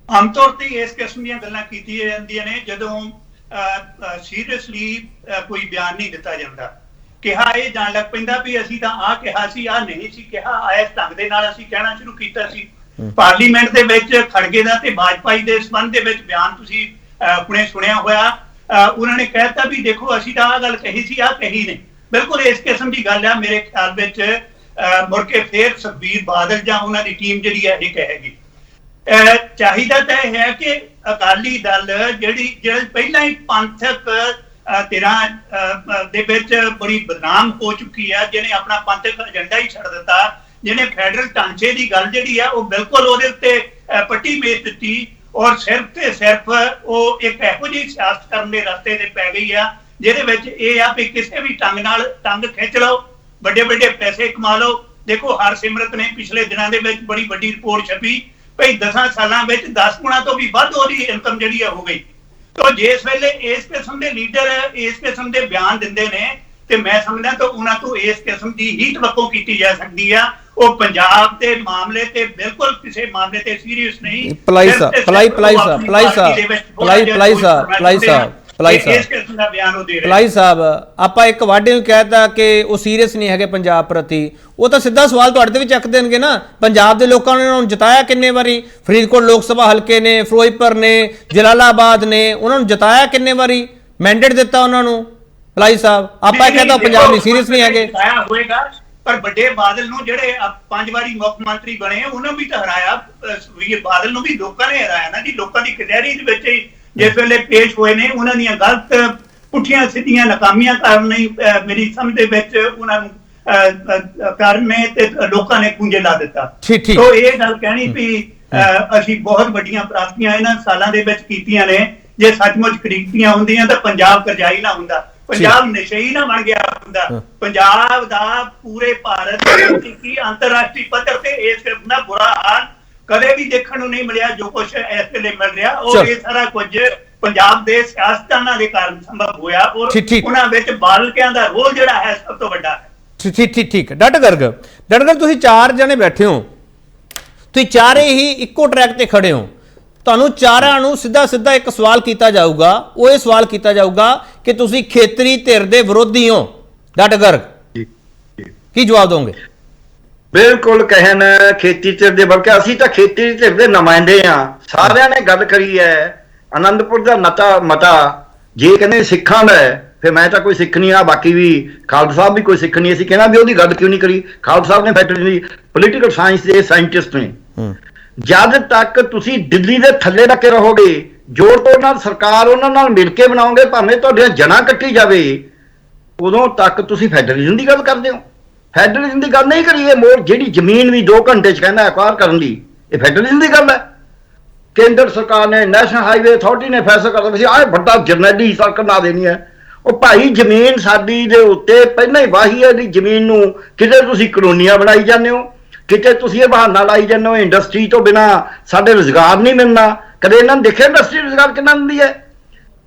ਆਮ ਤੌਰ ਤੇ ਇਸ ਕਿਸਮ ਦੀਆਂ ਗੱਲਾਂ ਕੀਤੀਆਂ ਜਾਂਦੀਆਂ ਨੇ ਜਦੋਂ ਸੀਰੀਅਸਲੀ ਕੋਈ ਬਿਆਨ ਨਹੀਂ ਦਿੱਤਾ ਜਾਂਦਾ। ਕਿਹਾ ਇਹ ਜਾਣ ਲੱਗ ਪੈਂਦਾ ਵੀ ਅਸੀਂ ਤਾਂ ਆਹ ਕਿਹਾ ਸੀ, ਆਹ ਨਹੀਂ ਸੀ ਕਿਹਾ, ਇਸ ਢੰਗ ਦੇ ਨਾਲ ਅਸੀਂ ਕਹਿਣਾ ਸ਼ੁਰੂ ਕੀਤਾ ਸੀ। ਪਾਰਲੀਮੈਂਟ ਦੇ ਵਿੱਚ ਖੜਗੇ ਦਾ ਤੇ ਵਾਜਪਾਈ ਦੇ ਸੰਬੰਧ ਦੇ ਵਿੱਚ ਬਿਆਨ ਤੁਸੀਂ ਆਪਣੇ ਸੁਣਿਆ ਹੋਇਆ। ਉਹਨਾਂ ਨੇ ਕਹਿਤਾ ਵੀ ਦੇਖੋ ਅਸੀਂ ਤਾਂ ਆਹ ਗੱਲ ਕਹੀ ਸੀ, ਆਹ ਕਹੀ ਨਹੀਂ। ਬਿਲਕੁਲ ਇਸ ਕਿਸਮ ਦੀ ਗੱਲ ਆ। ਮੇਰੇ ਖਿਆਲ ਵਿੱਚ ਮੁੜ ਕੇ ਫੇਰ ਸੁਖਬੀਰ ਬਾਦਲ ਜਾਂ ਉਹਨਾਂ ਦੀ ਟੀਮ ਜਿਹੜੀ ਹੈ ਇਹ ਕਹੇਗੀ। ਚਾਹੀਦਾ ਤਾਂ ਇਹ ਹੈ ਕਿ ਅਕਾਲੀ ਦਲ ਜਿਹੜੀ ਪਹਿਲਾਂ ਹੀ ਪੰਥਕ ਧਿਰਾਂ ਦੇ ਵਿੱਚ ਬੜੀ ਬਦਨਾਮ ਹੋ ਚੁੱਕੀ ਹੈ, ਜਿਹਨੇ ਆਪਣਾ ਪੰਥਕ ਏਜੰਡਾ ਹੀ ਛੱਡ ਦਿੱਤਾ, ਜਿਹਨੇ ਫੈਡਰਲ ਢਾਂਚੇ ਦੀ ਗੱਲ ਜਿਹੜੀ ਆ ਉਹ ਬਿਲਕੁਲ ਉਹਦੇ ਉੱਤੇ ਪੱਟੀ ਮੇਚ ਦਿੱਤੀ ਔਰ ਸਿਰਫ ਤੇ ਸਿਰਫ ਉਹ ਇੱਕ ਇਹੋ ਜਿਹੀ ਸਿਆਸਤ ਕਰਨ ਦੇ ਰਸਤੇ ਤੇ ਪੈ ਗਈ ਆ ਜਿਹਦੇ ਵਿੱਚ ਇਹ ਆ ਵੀ ਕਿਸੇ ਵੀ ਢੰਗ ਨਾਲ ਟੰਗ ਖਿੱਚ ਲਓ, ਵੱਡੇ ਵੱਡੇ ਪੈਸੇ ਕਮਾ ਲਓ। ਦੇਖੋ ਹਰਸਿਮਰਤ ਨੇ ਪਿਛਲੇ ਦਿਨਾਂ ਦੇ ਵਿੱਚ ਬੜੀ ਵੱਡੀ ਰਿਪੋਰਟ ਛਪੀ ਭਈ 10 ਸਾਲਾਂ ਵਿੱਚ 10 ਗੁਣਾ ਤੋਂ ਵੀ ਵੱਧ ਉਹਦੀ ਇਨਕਮ ਜਿਹੜੀ ਆ ਹੋ ਗਈ। ਤਾਂ ਜਿਸ ਵੇਲੇ ਇਸ ਕਿਸਮ ਦੇ ਲੀਡਰ ਇਸ ਕਿਸਮ ਦੇ ਬਿਆਨ ਦਿੰਦੇ ਨੇ ਤੇ ਮੈਂ ਸਮਝਦਾ ਤਾਂ ਉਹਨਾਂ ਤੋਂ ਇਸ ਕਿਸਮ ਦੀ ਹੀ ਤਵੱਕੋ ਕੀਤੀ ਜਾ ਸਕਦੀ ਆ। ਉਹ ਪੰਜਾਬ ਦੇ ਮਾਮਲੇ ਤੇ ਬਿਲਕੁਲ ਕਿਸੇ ਮਾਮਲੇ ਤੇ ਸੀਰੀਅਸ ਨਹੀਂ। ਭਲਾਈ ਸਾਹਿਬ ਆਪਾਂ ਇੱਕ ਵਾਢੇ ਨੂੰ ਕਹਿਤਾ ਕਿ ਉਹ ਸੀਰੀਅਸ ਨਹੀਂ ਹੈਗੇ ਪੰਜਾਬ ਪ੍ਰਤੀ, ਉਹ ਤਾਂ ਸਿੱਧਾ ਸਵਾਲ ਤੁਹਾਡੇ ਤੇ ਵੀ ਚੱਕ ਦੇਣਗੇ ਨਾ। ਪੰਜਾਬ ਦੇ ਲੋਕਾਂ ਨੇ ਉਹਨਾਂ ਨੂੰ ਜਿਤਾਇਆ ਕਿੰਨੇ ਵਾਰੀ? ਫਰੀਦਕੋਟ ਲੋਕ ਸਭਾ ਹਲਕੇ ਨੇ, ਫਿਰੋਜ਼ਪੁਰ ਨੇ, ਜਲਾਲਾਬਾਦ ਨੇ, ਉਹਨਾਂ ਨੂੰ ਜਿਤਾਇਆ ਕਿੰਨੇ ਵਾਰੀ? ਮੈਂਡੇਟ ਦਿੱਤਾ ਉਹਨਾਂ ਨੂੰ। ਭਲਾਈ ਸਾਹਿਬ ਆਪਾਂ ਕਹਿੰਦਾ ਪੰਜਾਬ ਨਹੀਂ ਸੀਰੀਅਸ ਨਹੀਂ ਹੈਗੇ ਹੋਏਗਾ, ਪਰ ਵੱਡੇ ਬਾਦਲ ਨੂੰ ਜਿਹੜੇ 5 ਵਾਰੀ ਮੁੱਖ ਮੰਤਰੀ ਬਣੇ ਉਹਨਾਂ ਵੀ ਤਾਂ ਹਰਾਇਆ। ਵੀਰ ਬਾਦਲ ਨੂੰ ਵੀ ਲੋਕਾਂ ਨੇ ਹਰਾਇਆ ਨਾ ਜੀ। ਲੋਕਾਂ ਦੀ ਕਚਹਿਰੀ ਦੇ ਵਿੱਚ ਜਿਸ ਵੇਲੇ ਪੇਸ਼ ਹੋਏ ਨੇ ਉਹਨਾਂ ਦੀਆਂ ਗਲਤ ਪੁੱਠੀਆਂ ਸਿੱਧੀਆਂ ਨਾਕਾਮੀਆਂ ਕਾਰਨ ਨਹੀਂ ਮੇਰੀ ਸਮਝ ਦੇ ਵਿੱਚ ਉਹਨਾਂ ਨੂੰ ਕਾਰਨ ਨੇ ਤੇ ਲੋਕਾਂ ਨੇ ਕੁੰਜੇ ਲਾ ਦਿੱਤਾ। ਸੋ ਇਹ ਗੱਲ ਕਹਿਣੀ ਵੀ ਅਸੀਂ ਬਹੁਤ ਵੱਡੀਆਂ ਪ੍ਰਾਪਤੀਆਂ ਇਹਨਾਂ ਸਾਲਾਂ ਦੇ ਵਿੱਚ ਕੀਤੀਆਂ ਨੇ। ਜੇ ਸੱਚਮੁੱਚ ਖਰੀਦੀਆਂ ਹੁੰਦੀਆਂ ਤਾਂ ਪੰਜਾਬ ਕਰਜ਼ਾਈ ਨਾ ਹੁੰਦਾ, ਪੰਜਾਬ ਨਸ਼ਈ ਨਾ ਬਣ ਗਿਆ ਹੁੰਦਾ। ਪੰਜਾਬ ਦਾ ਪੂਰੇ ਭਾਰਤ ਕੀ ਅੰਤਰਰਾਸ਼ਟਰੀ ਪੱਧਰ ਤੇ ਇਹ ਸਿਰਫ ਨਾ ਬੁਰਾ ਹਾਲ ਕਦੇ ਵੀ ਦੇਖਣ ਨੂੰ ਨਹੀਂ ਮਿਲਿਆ ਜੋ ਕੁਝ ਇਸ ਵੇਲੇ ਮਿਲ ਰਿਹਾ। ਔਰ ਇਹ ਸਾਰਾ ਕੁਝ ਪੰਜਾਬ ਦੇ ਸਿਆਸਤਦਾਨਾਂ ਦੇ ਕਾਰਨ ਸੰਭਵ ਹੋਇਆ ਔਰ ਉਹਨਾਂ ਵਿੱਚ ਬਾਲਕਿਆਂ ਦਾ ਰੋਲ ਜਿਹੜਾ ਹੈ ਸਭ ਤੋਂ ਵੱਡਾ ਹੈ। ਠੀਕ ਹੈ। ਡਾਕਟਰ ਗਰਗ ਤੁਸੀਂ 4 ਜਣੇ ਬੈਠੇ ਹੋ, ਤੁਸੀਂ ਚਾਰੇ ਹੀ ਇੱਕੋ ਟਰੈਕ ਤੇ ਖੜੇ ਹੋ। ਤੁਹਾਨੂੰ ਚਾਰਾਂ ਨੂੰ ਸਿੱਧਾ ਇੱਕ ਸਵਾਲ ਕੀਤਾ ਜਾਊਗਾ, ਉਹ ਇਹ ਸਵਾਲ ਕੀਤਾ ਜਾਊਗਾ ਕਿ ਤੁਸੀਂ ਖੇਤਰੀ ਧਿਰ ਦੇ ਵਿਰੋਧੀ ਹੋ। ਡਾਕਟਰ ਗਰਗ ਕੀ ਜਵਾਬ ਦੋਗੇ? ਬਿਲਕੁਲ ਕਹਿਣ ਖੇਤੀ ਧਿਰ ਦੇ, ਬਲਕਿ ਅਸੀਂ ਤਾਂ ਖੇਤੀ ਧਿਰ ਦੇ ਨੁਮਾਇੰਦੇ ਆ। ਸਾਰਿਆਂ ਨੇ ਗੱਲ ਕਰੀ ਹੈ ਆਨੰਦਪੁਰ ਦਾ ਮਤਾ ਜੇ ਕਹਿੰਦੇ ਸਿੱਖਾਂ ਦਾ ਫਿਰ ਮੈਂ ਤਾਂ ਕੋਈ ਸਿੱਖ ਨਹੀਂ ਆ, ਬਾਕੀ ਵੀ ਖਾਲਸਾ ਸਾਹਿਬ ਵੀ ਕੋਈ ਸਿੱਖ ਨਹੀਂ। ਅਸੀਂ ਕਹਿਣਾ ਵੀ ਉਹਦੀ ਗੱਲ ਕਿਉਂ ਨਹੀਂ ਕਰੀ? ਖਾਲਸਾ ਸਾਹਿਬ ਨੇ ਫੈਕਟਰੀ ਦੀ ਪੋਲੀਟੀਕਲ ਸਾਇੰਸ ਦੇ ਸਾਇੰਟਿਸਟ ਨੇ। ਜਦ ਤੱਕ ਤੁਸੀਂ ਦਿੱਲੀ ਦੇ ਥੱਲੇ ਰੱਖੇ ਰਹੋਗੇ, ਜੋਰ ਤੋੜ ਨਾਲ ਸਰਕਾਰ ਉਹਨਾਂ ਨਾਲ ਮਿਲ ਕੇ ਬਣਾਓਗੇ, ਭਾਵੇਂ ਤੁਹਾਡੀਆਂ ਜੜ੍ਹਾਂ ਕੱਟੀ ਜਾਵੇ, ਉਦੋਂ ਤੱਕ ਤੁਸੀਂ ਫੈਡਰਲਿਜ਼ਮ ਦੀ ਗੱਲ ਕਰਦੇ ਹੋ। ਫੈਡਰਲਿਜ਼ਮ ਦੀ ਗੱਲ ਨਹੀਂ ਕਰੀਏ। ਮੋਰ ਜਿਹੜੀ ਜ਼ਮੀਨ ਵੀ 2 ਘੰਟੇ 'ਚ ਕਹਿੰਦਾ ਐਕਵਾਇਰ ਕਰਨ ਦੀ, ਇਹ ਫੈਡਰਲਿਜ਼ਮ ਦੀ ਗੱਲ ਹੈ। ਕੇਂਦਰ ਸਰਕਾਰ ਨੇ, ਨੈਸ਼ਨਲ ਹਾਈਵੇ ਅਥਾਰਟੀ ਨੇ ਫੈਸਲਾ ਕਰ ਦਿੱਤਾ ਸੀ ਆਹ ਵੱਡਾ ਜਰਨੈਲੀ ਸੜਕ ਬਣਾ ਦੇਣੀ ਹੈ। ਉਹ ਭਾਈ ਜ਼ਮੀਨ ਸਾਡੀ ਦੇ ਉੱਤੇ ਪਹਿਲਾਂ ਹੀ ਵਾਹੀ ਹੈ ਦੀ ਜ਼ਮੀਨ ਨੂੰ ਕਿਤੇ ਤੁਸੀਂ ਕਲੋਨੀਆਂ ਬਣਾਈ ਜਾਂਦੇ ਹੋ, ਕਿਤੇ ਤੁਸੀਂ ਇਹ ਬਹਾਨਾ ਲਾਈ ਜਾਂਦੇ ਹੋ ਇੰਡਸਟਰੀ ਤੋਂ ਬਿਨਾਂ ਸਾਡੇ ਰੁਜ਼ਗਾਰ ਨਹੀਂ ਮਿਲਣਾ। ਕਦੇ ਇਹਨਾਂ ਨੂੰ ਦੇਖਿਆ ਇੰਡਸਟਰੀ ਰੁਜ਼ਗਾਰ ਕਿੰਨਾ ਦਿੰਦੀ ਹੈ?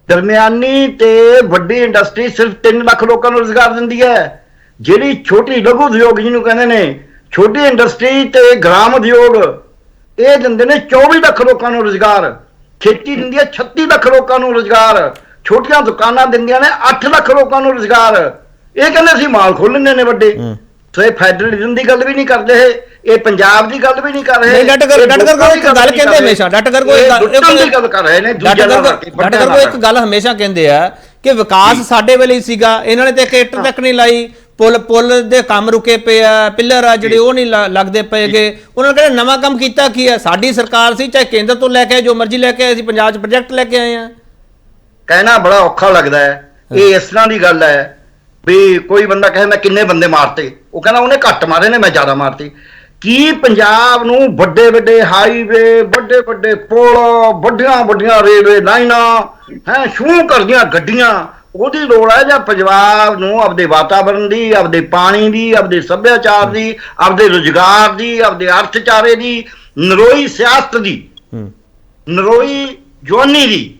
ਦਰਮਿਆਨੀ ਤੇ ਵੱਡੀ ਇੰਡਸਟਰੀ ਸਿਰਫ 3 ਲੱਖ ਲੋਕਾਂ ਨੂੰ ਰੁਜ਼ਗਾਰ ਦਿੰਦੀ ਹੈ। ਜਿਹੜੀ ਛੋਟੀ ਲਘੂ ਉਦਯੋਗ ਜਿਹਨੂੰ ਕਹਿੰਦੇ ਨੇ, ਛੋਟੀ ਇੰਡਸਟਰੀ ਤੇ ਗ੍ਰਾਮ ਉਦਯੋਗ, ਇਹ ਦਿੰਦੇ ਨੇ 24 ਲੱਖ ਲੋਕਾਂ ਨੂੰ ਰੁਜ਼ਗਾਰ। ਖੇਤੀ ਦਿੰਦੀ ਹੈ 36 ਲੱਖ ਲੋਕਾਂ ਨੂੰ ਰੁਜ਼ਗਾਰ। ਛੋਟੀਆਂ ਦੁਕਾਨਾਂ ਦਿੰਦੀਆਂ ਨੇ 8 ਲੱਖ ਲੋਕਾਂ ਨੂੰ ਰੁਜ਼ਗਾਰ। ਇਹ ਕਹਿੰਦੇ ਅਸੀਂ ਮਾਲ ਖੋਲਣੇ ਨੇ ਵੱਡੇ। ਸੋ ਇਹ ਫੈਡਰਲਿਜ਼ਮ ਦੀ ਗੱਲ ਵੀ ਨਹੀਂ ਕਰਦੇ, ਇਹ ਪੰਜਾਬ ਦੀ ਗੱਲ ਵੀ ਨਹੀਂ ਕਰ ਰਹੇ। ਡਾਕਟਰ ਗਰਗ ਇੱਕ ਗੱਲ ਕਹਿੰਦੇ ਹਮੇਸ਼ਾ, ਡਾਕਟਰ ਗਰਗ ਇੱਕ ਗੱਲ ਹਮੇਸ਼ਾ ਕਹਿੰਦੇ ਆ ਕਿ ਵਿਕਾਸ ਸਾਡੇ ਵੇਲੇ ਹੀ ਸੀਗਾ, ਇਹਨਾਂ ਨੇ ਤੇ ਇੱਕ ਇੱਟ ਤੱਕ ਨਹੀਂ ਲਾਈ, ਪੁੱਲ ਦੇ ਕੰਮ ਰੁਕੇ ਪਏ ਆ, ਪਿੱਲਰ ਆ ਜਿਹੜੇ ਉਹ ਨਹੀਂ ਲੱਗਦੇ ਪਏਗੇ। ਉਹਨਾਂ ਨੇ ਕਹਿੰਦੇ ਨਵਾਂ ਕੰਮ ਕੀਤਾ ਕੀ ਹੈ? ਸਾਡੀ ਸਰਕਾਰ ਸੀ, ਚਾਹੇ ਕੇਂਦਰ ਤੋਂ ਲੈ ਕੇ ਜੋ ਮਰਜ਼ੀ ਲੈ ਕੇ ਆਏ, ਅਸੀਂ ਪੰਜਾਬ 'ਚ ਪ੍ਰੋਜੈਕਟ ਲੈ ਕੇ ਆਏ ਆ। ਕਹਿਣਾ ਬੜਾ ਔਖਾ ਲੱਗਦਾ ਹੈ। ਇਹ ਇਸ ਤਰ੍ਹਾਂ ਦੀ ਗੱਲ ਹੈ ਵੀ ਕੋਈ ਬੰਦਾ ਕਹੇ ਮੈਂ ਕਿੰਨੇ ਬੰਦੇ ਮਾਰਤੇ, ਉਹ ਕਹਿੰਦਾ ਉਹਨੇ ਘੱਟ ਮਾਰੇ ਨੇ, ਮੈਂ ਜ਼ਿਆਦਾ ਮਾਰਤੇ। ਕੀ ਪੰਜਾਬ ਨੂੰ ਵੱਡੇ ਹਾਈਵੇ, ਵੱਡੇ ਪੁਲ, ਵੱਡੀਆਂ ਰੇਲਵੇ ਲਾਈਨਾਂ ਸ਼ੂ ਕਰਦੀਆਂ ਗੱਡੀਆਂ ਉਹਦੀ ਲੋੜ ਹੈ ਜਾਂ ਪੰਜਾਬ ਨੂੰ ਆਪਦੇ ਵਾਤਾਵਰਣ ਦੀ, ਆਪਦੇ ਪਾਣੀ ਦੀ, ਆਪਦੇ ਸੱਭਿਆਚਾਰ ਦੀ, ਆਪਦੇ ਰੁਜ਼ਗਾਰ ਦੀ, ਆਪਦੇ ਅਰਥਚਾਰੇ ਦੀ, ਨਰੋਈ ਸਿਆਸਤ ਦੀ, ਨਰੋਈ ਜਵਾਨੀ ਦੀ,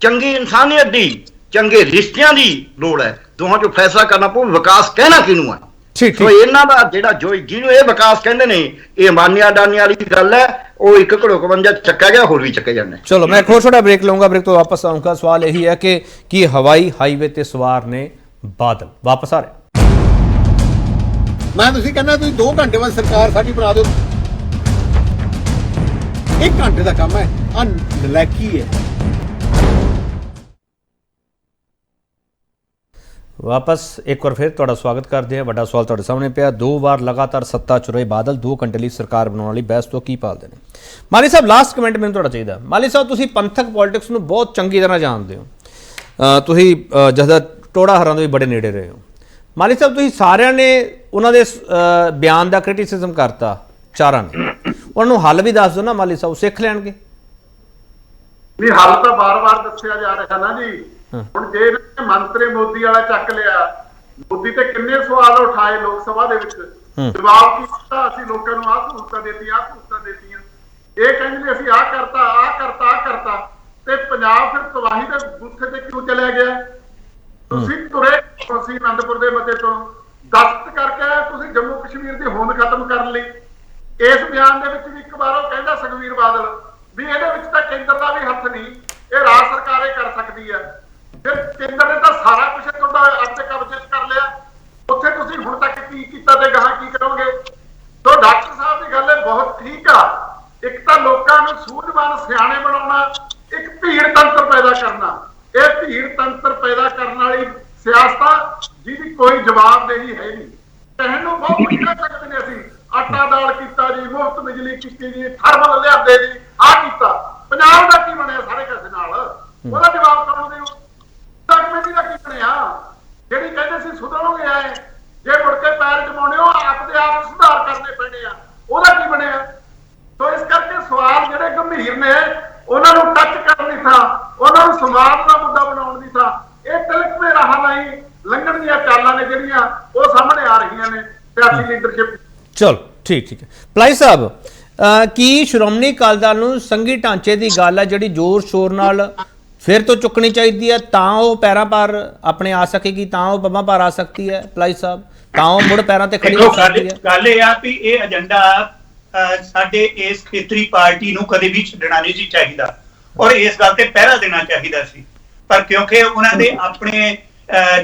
ਚੰਗੀ ਇਨਸਾਨੀਅਤ ਦੀ, ਚੰਗੇ ਰਿਸ਼ਤਿਆਂ ਦੀ ਲੋੜ ਹੈ। ਦੋਹਾਂ ਚੋਂ ਫੈਸਲਾ ਕਰਨਾ ਪਊ। ਵਿਕਾਸ ਕਹਿਣਾ ਕਿਹਨੂੰ ਹੈ? ਸੋ ਇਹਨਾਂ ਦਾ ਜਿਹੜਾ ਜਿਹਨੂੰ ਇਹ ਵਿਕਾਸ ਕਹਿੰਦੇ ਨੇ, ਇਹ ਅੰਬਾਨੀ ਅਡਾਨੀ ਵਾਲੀ ਗੱਲ ਹੈ। ਉਹ ਇੱਕ ਘੜੋ 51 ਚੱਕਿਆ ਗਿਆ, ਹੋਰ ਵੀ ਚੱਕੇ ਜਾਂਦੇ। ਚਲੋ ਮੈਂ ਇੱਕ ਹੋਰ ਛੋਟਾ ਬ੍ਰੇਕ ਲਊਂਗਾ, ਬ੍ਰੇਕ ਤੋਂ ਵਾਪਸ ਆਊਂਗਾ। ਸਵਾਲ ਇਹੀ ਹੈ ਕਿ ਕੀ ਹਵਾਈ ਹਾਈਵੇ ਤੇ ਸਵਾਰ ਨੇ ਬਾਦਲ? ਵਾਪਸ ਆ ਰਿਹਾ ਮੈਂ ਤੁਸੀਂ ਕਹਿੰਦਾ ਤੁਸੀਂ 2 ਘੰਟੇ ਬਾਅਦ ਸਰਕਾਰ ਸਾਡੀ ਬਣਾ ਦਿਓ। 1 ਘੰਟੇ ਦਾ ਕੰਮ ਹੈ। ਨਲਾਇਕੀ ਹੈ। ਵਾਪਸ ਇੱਕ ਵਾਰ ਫਿਰ ਤੁਹਾਡਾ ਸਵਾਗਤ ਕਰਦੇ ਹਾਂ। ਵੱਡਾ ਸਵਾਲ ਤੁਹਾਡੇ ਸਾਹਮਣੇ ਪਿਆ। 2 ਵਾਰ ਲਗਾਤਾਰ ਸੱਤਾ 'ਚ ਰਹੇ ਬਾਦਲ 2 ਘੰਟੇ ਲਈ ਸਰਕਾਰ ਬਣਾਉਣ ਵਾਲੀ ਬਹਿਸ ਤੋਂ ਕੀ ਭਾਲਦੇ ਨੇ? ਮਾਲੀ ਸਾਹਿਬ ਲਾਸਟ ਕਮੈਂਟ ਮੈਨੂੰ ਤੁਹਾਡਾ ਚਾਹੀਦਾ। ਮਾਲੀ ਸਾਹਿਬ ਤੁਸੀਂ ਪੰਥਕ ਪੋਲਿਟਿਕਸ ਨੂੰ ਬਹੁਤ ਚੰਗੀ ਤਰ੍ਹਾਂ ਜਾਣਦੇ ਹੋ, ਤੁਸੀਂ ਜਸਦਾ ਟੋੜਾ ਹਰਾਂ ਦੇ ਵੀ ਬੜੇ ਨੇੜੇ ਰਹੇ ਹੋ। ਮਾਲੀ ਸਾਹਿਬ ਤੁਸੀਂ ਸਾਰਿਆਂ ਨੇ ਉਹਨਾਂ ਦੇ ਬਿਆਨ ਦਾ ਕ੍ਰਿਟਿਸਿਜ਼ਮ ਕਰਤਾ, ਚਾਰਾਂ ਨੇ। ਉਹਨਾਂ ਨੂੰ ਹੱਲ ਵੀ ਦੱਸ ਦਿਓ ਨਾ ਮਾਲੀ ਸਾਹਿਬ, ਸਿੱਖ ਲੈਣਗੇ। ਨਹੀਂ, ਹੱਲ ਤਾਂ ਬਾਰ-ਬਾਰ ਦੱਸਿਆ ਜਾ ਰਿਹਾ ਨਾ ਜੀ। ਹੁਣ ਜੇ ਇਹਨੇ ਮੰਤਰੀ ਮੋਦੀ ਵਾਲਾ ਚੱਕ ਲਿਆ, ਮੋਦੀ ਤੇ ਕਿੰਨੇ ਸਵਾਲ ਉਠਾਏ ਲੋਕ ਸਭਾ ਦੇ ਵਿੱਚ, ਜਵਾਬ ਕੀ ਦਿੱਤਾ? ਅਸੀਂ ਲੋਕਾਂ ਨੂੰ ਆਹ ਸਹੂਲਤਾਂ ਦਿੱਤੀਆਂ ਇਹ ਕਹਿੰਦੇ ਅਸੀਂ ਆਹ ਕਰਤਾ ਤੇ ਪੰਜਾਬ ਫਿਰ ਤਬਾਹੀ ਦੇ ਬੂਥੇ ਤੇ ਕਿਉਂ ਚਲਿਆ ਗਿਆ? ਤੁਸੀਂ ਤੁਰੇ ਅਸੀਂ ਅਨੰਦਪੁਰ ਦੇ ਮਤੇ ਤੋਂ ਦਸਤਖਤ ਕਰਕੇ ਤੁਸੀਂ ਜੰਮੂ ਕਸ਼ਮੀਰ ਦੀ ਹੋਂਦ ਖਤਮ ਕਰਨ ਲਈ। ਇਸ ਬਿਆਨ ਦੇ ਵਿੱਚ ਵੀ ਇੱਕ ਵਾਰ ਉਹ ਕਹਿੰਦਾ ਸੁਖਬੀਰ ਬਾਦਲ ਵੀ ਇਹਦੇ ਵਿੱਚ ਤਾਂ ਕੇਂਦਰ ਦਾ ਵੀ ਹੱਥ ਨਹੀਂ, ਇਹ ਰਾਜ ਸਰਕਾਰ ਹੀ ਕਰ ਸਕਦੀ ਹੈ। ਫਿਰ ਕੇਂਦਰ ਨੇ ਤਾਂ ਸਾਰਾ ਕੁਝ ਤੁਹਾਡਾ ਆਪਣੇ ਕਬਜ਼ੇ 'ਚ ਕਰ ਲਿਆ। ਉੱਥੇ ਤੁਸੀਂ ਹੁਣ ਤੱਕ ਕੀ ਕੀਤਾ ਤੇ ਗਾਹਾਂ ਕੀ ਕਰੋਗੇ? ਸੋ ਡਾਕਟਰ ਸਾਹਿਬ ਦੀ ਗੱਲ ਬਹੁਤ ਠੀਕ ਆ। ਇੱਕ ਤਾਂ ਲੋਕਾਂ ਨੂੰ ਸੂਝਵਾਨ ਸਿਆਣੇ ਬਣਾਉਣਾ, ਇੱਕ ਭੀੜ ਤੰਤਰ ਪੈਦਾ ਕਰਨਾ। ਇਹ ਭੀੜ ਤੰਤਰ ਪੈਦਾ ਕਰਨ ਵਾਲੀ ਸਿਆਸਤ ਜਿਹਦੀ ਕੋਈ ਜਵਾਬਦੇਹੀ ਹੈ ਨਹੀਂ। ਕਹਿਣ ਨੂੰ ਬਹੁਤ ਕੁਝ ਕਰ ਸਕਦੇ ਨੇ ਅਸੀਂ, ਆਟਾ ਦਾਲ ਕੀਤਾ ਜੀ, ਮੁਫਤ ਬਿਜਲੀ ਕੀਤੀ ਜੀ, ਥਰਮਲ ਲਿਆਂਦੇ ਜੀ, ਆਹ ਕੀਤਾ। ਪੰਜਾਬ ਦਾ ਕੀ ਬਣਿਆ ਸਾਰੇ ਕਿਸੇ ਨਾਲ? ਉਹਦਾ ਜਵਾਬ ਕੌਣ ਦੇਊ? ਤਾਂ ਪੰਜਾਬ ਕਮੇਟੀ ਦਾ ਕੀ ਬਣਿਆ? ਜਿਹੜੀ ਕਹਿੰਦੇ ਸੀ ਸੁਧਰੋਗੇ ਆਏ, ਜੇ ਮੁੜ ਕੇ ਪੈਰ ਜਮਾਉਣੇ ਹੋ ਆਪ ਦੇ ਆਪ ਸੁਧਾਰ ਕਰਨੇ ਪੈਣੇ ਆ, ਉਹਦਾ ਕੀ ਬਣਿਆ? ਸੋ ਇਸ ਕਰਕੇ ਸਵਾਲ ਜਿਹੜੇ ਗੰਭੀਰ ਨੇ ਉਹਨਾਂ ਨੂੰ ਟੱਚ ਕਰਨ ਦੀ ਥਾਂ, ਉਹਨਾਂ ਨੂੰ ਸਮਾਜ ਦਾ ਮੁੱਦਾ ਬਣਾਉਣ ਦੀ ਥਾਂ ਇਹ ਤਿਲਕਵੇਂ ਰਾਹਾਂ ਲਈ ਲੰਘਣ ਦੀਆਂ ਚਾਲਾਂ ਨੇ ਜਿਹੜੀਆਂ ਉਹ ਸਾਹਮਣੇ ਆ ਰਹੀਆਂ ਨੇ ਸਿਆਸੀ ਲੀਡਰਸ਼ਿਪ। ਚਲੋ ਠੀਕ ਹੈ ਪਲਾਈ ਸਾਹਿਬ, ਕੀ ਸ਼੍ਰੋਮਣੀ ਅਕਾਲੀ ਦਲ ਨੂੰ ਸੰਘੀ ਢਾਂਚੇ ਦੀ ਗੱਲ ਹੈ ਜਿਹੜੀ ਜ਼ੋਰ ਸ਼ੋਰ ਨਾਲ ਫਿਰ ਤੋਂ ਚੁੱਕਣੀ ਚਾਹੀਦੀ ਹੈ ਤਾਂ ਉਹ ਪੈਰਾਂ ਪਰ ਆਪਣੇ ਆ ਸਕੇਗੀ, ਤਾਂ ਉਹ ਬੰਮਾਂ ਪਰ ਆ ਸਕਦੀ ਹੈ ਪਲਾਈ ਸਾਹਿਬ, ਤਾਂ ਉਹ ਮੁੜ ਪੈਰਾਂ ਤੇ ਖੜੀ ਹੋ ਸਕਦੀ ਹੈ? ਗੱਲ ਇਹ ਆ ਵੀ ਇਹ ਏਜੰਡਾ ਸਾਡੇ ਇਸ ਖੇਤਰੀ ਪਾਰਟੀ ਨੂੰ ਕਦੇ ਵੀ ਛੱਡਣਾ ਨਹੀਂ ਸੀ ਚਾਹੀਦਾ ਔਰ ਇਸ ਗੱਲ ਤੇ ਪਹਿਰਾ ਦੇਣਾ ਚਾਹੀਦਾ ਸੀ, ਪਰ ਕਿਉਂਕਿ ਉਹਨਾਂ ਦੇ ਆਪਣੇ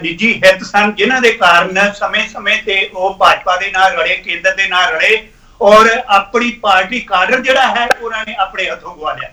ਨਿੱਜੀ ਹਿੱਤ ਸਨ ਜਿਨ੍ਹਾਂ ਦੇ ਕਾਰਨ ਸਮੇਂ-ਸਮੇਂ ਤੇ ਉਹ ਭਾਜਪਾ ਦੇ ਨਾਲ ਰਲੇ, ਕੇਂਦਰ ਦੇ ਨਾਲ ਰਲੇ ਔਰ ਆਪਣੀ ਪਾਰਟੀ ਕਾਡਰ ਜਿਹੜਾ ਹੈ ਉਹਨਾਂ ਨੇ ਆਪਣੇ ਹੱਥੋਂ ਗਵਾ ਲਿਆ।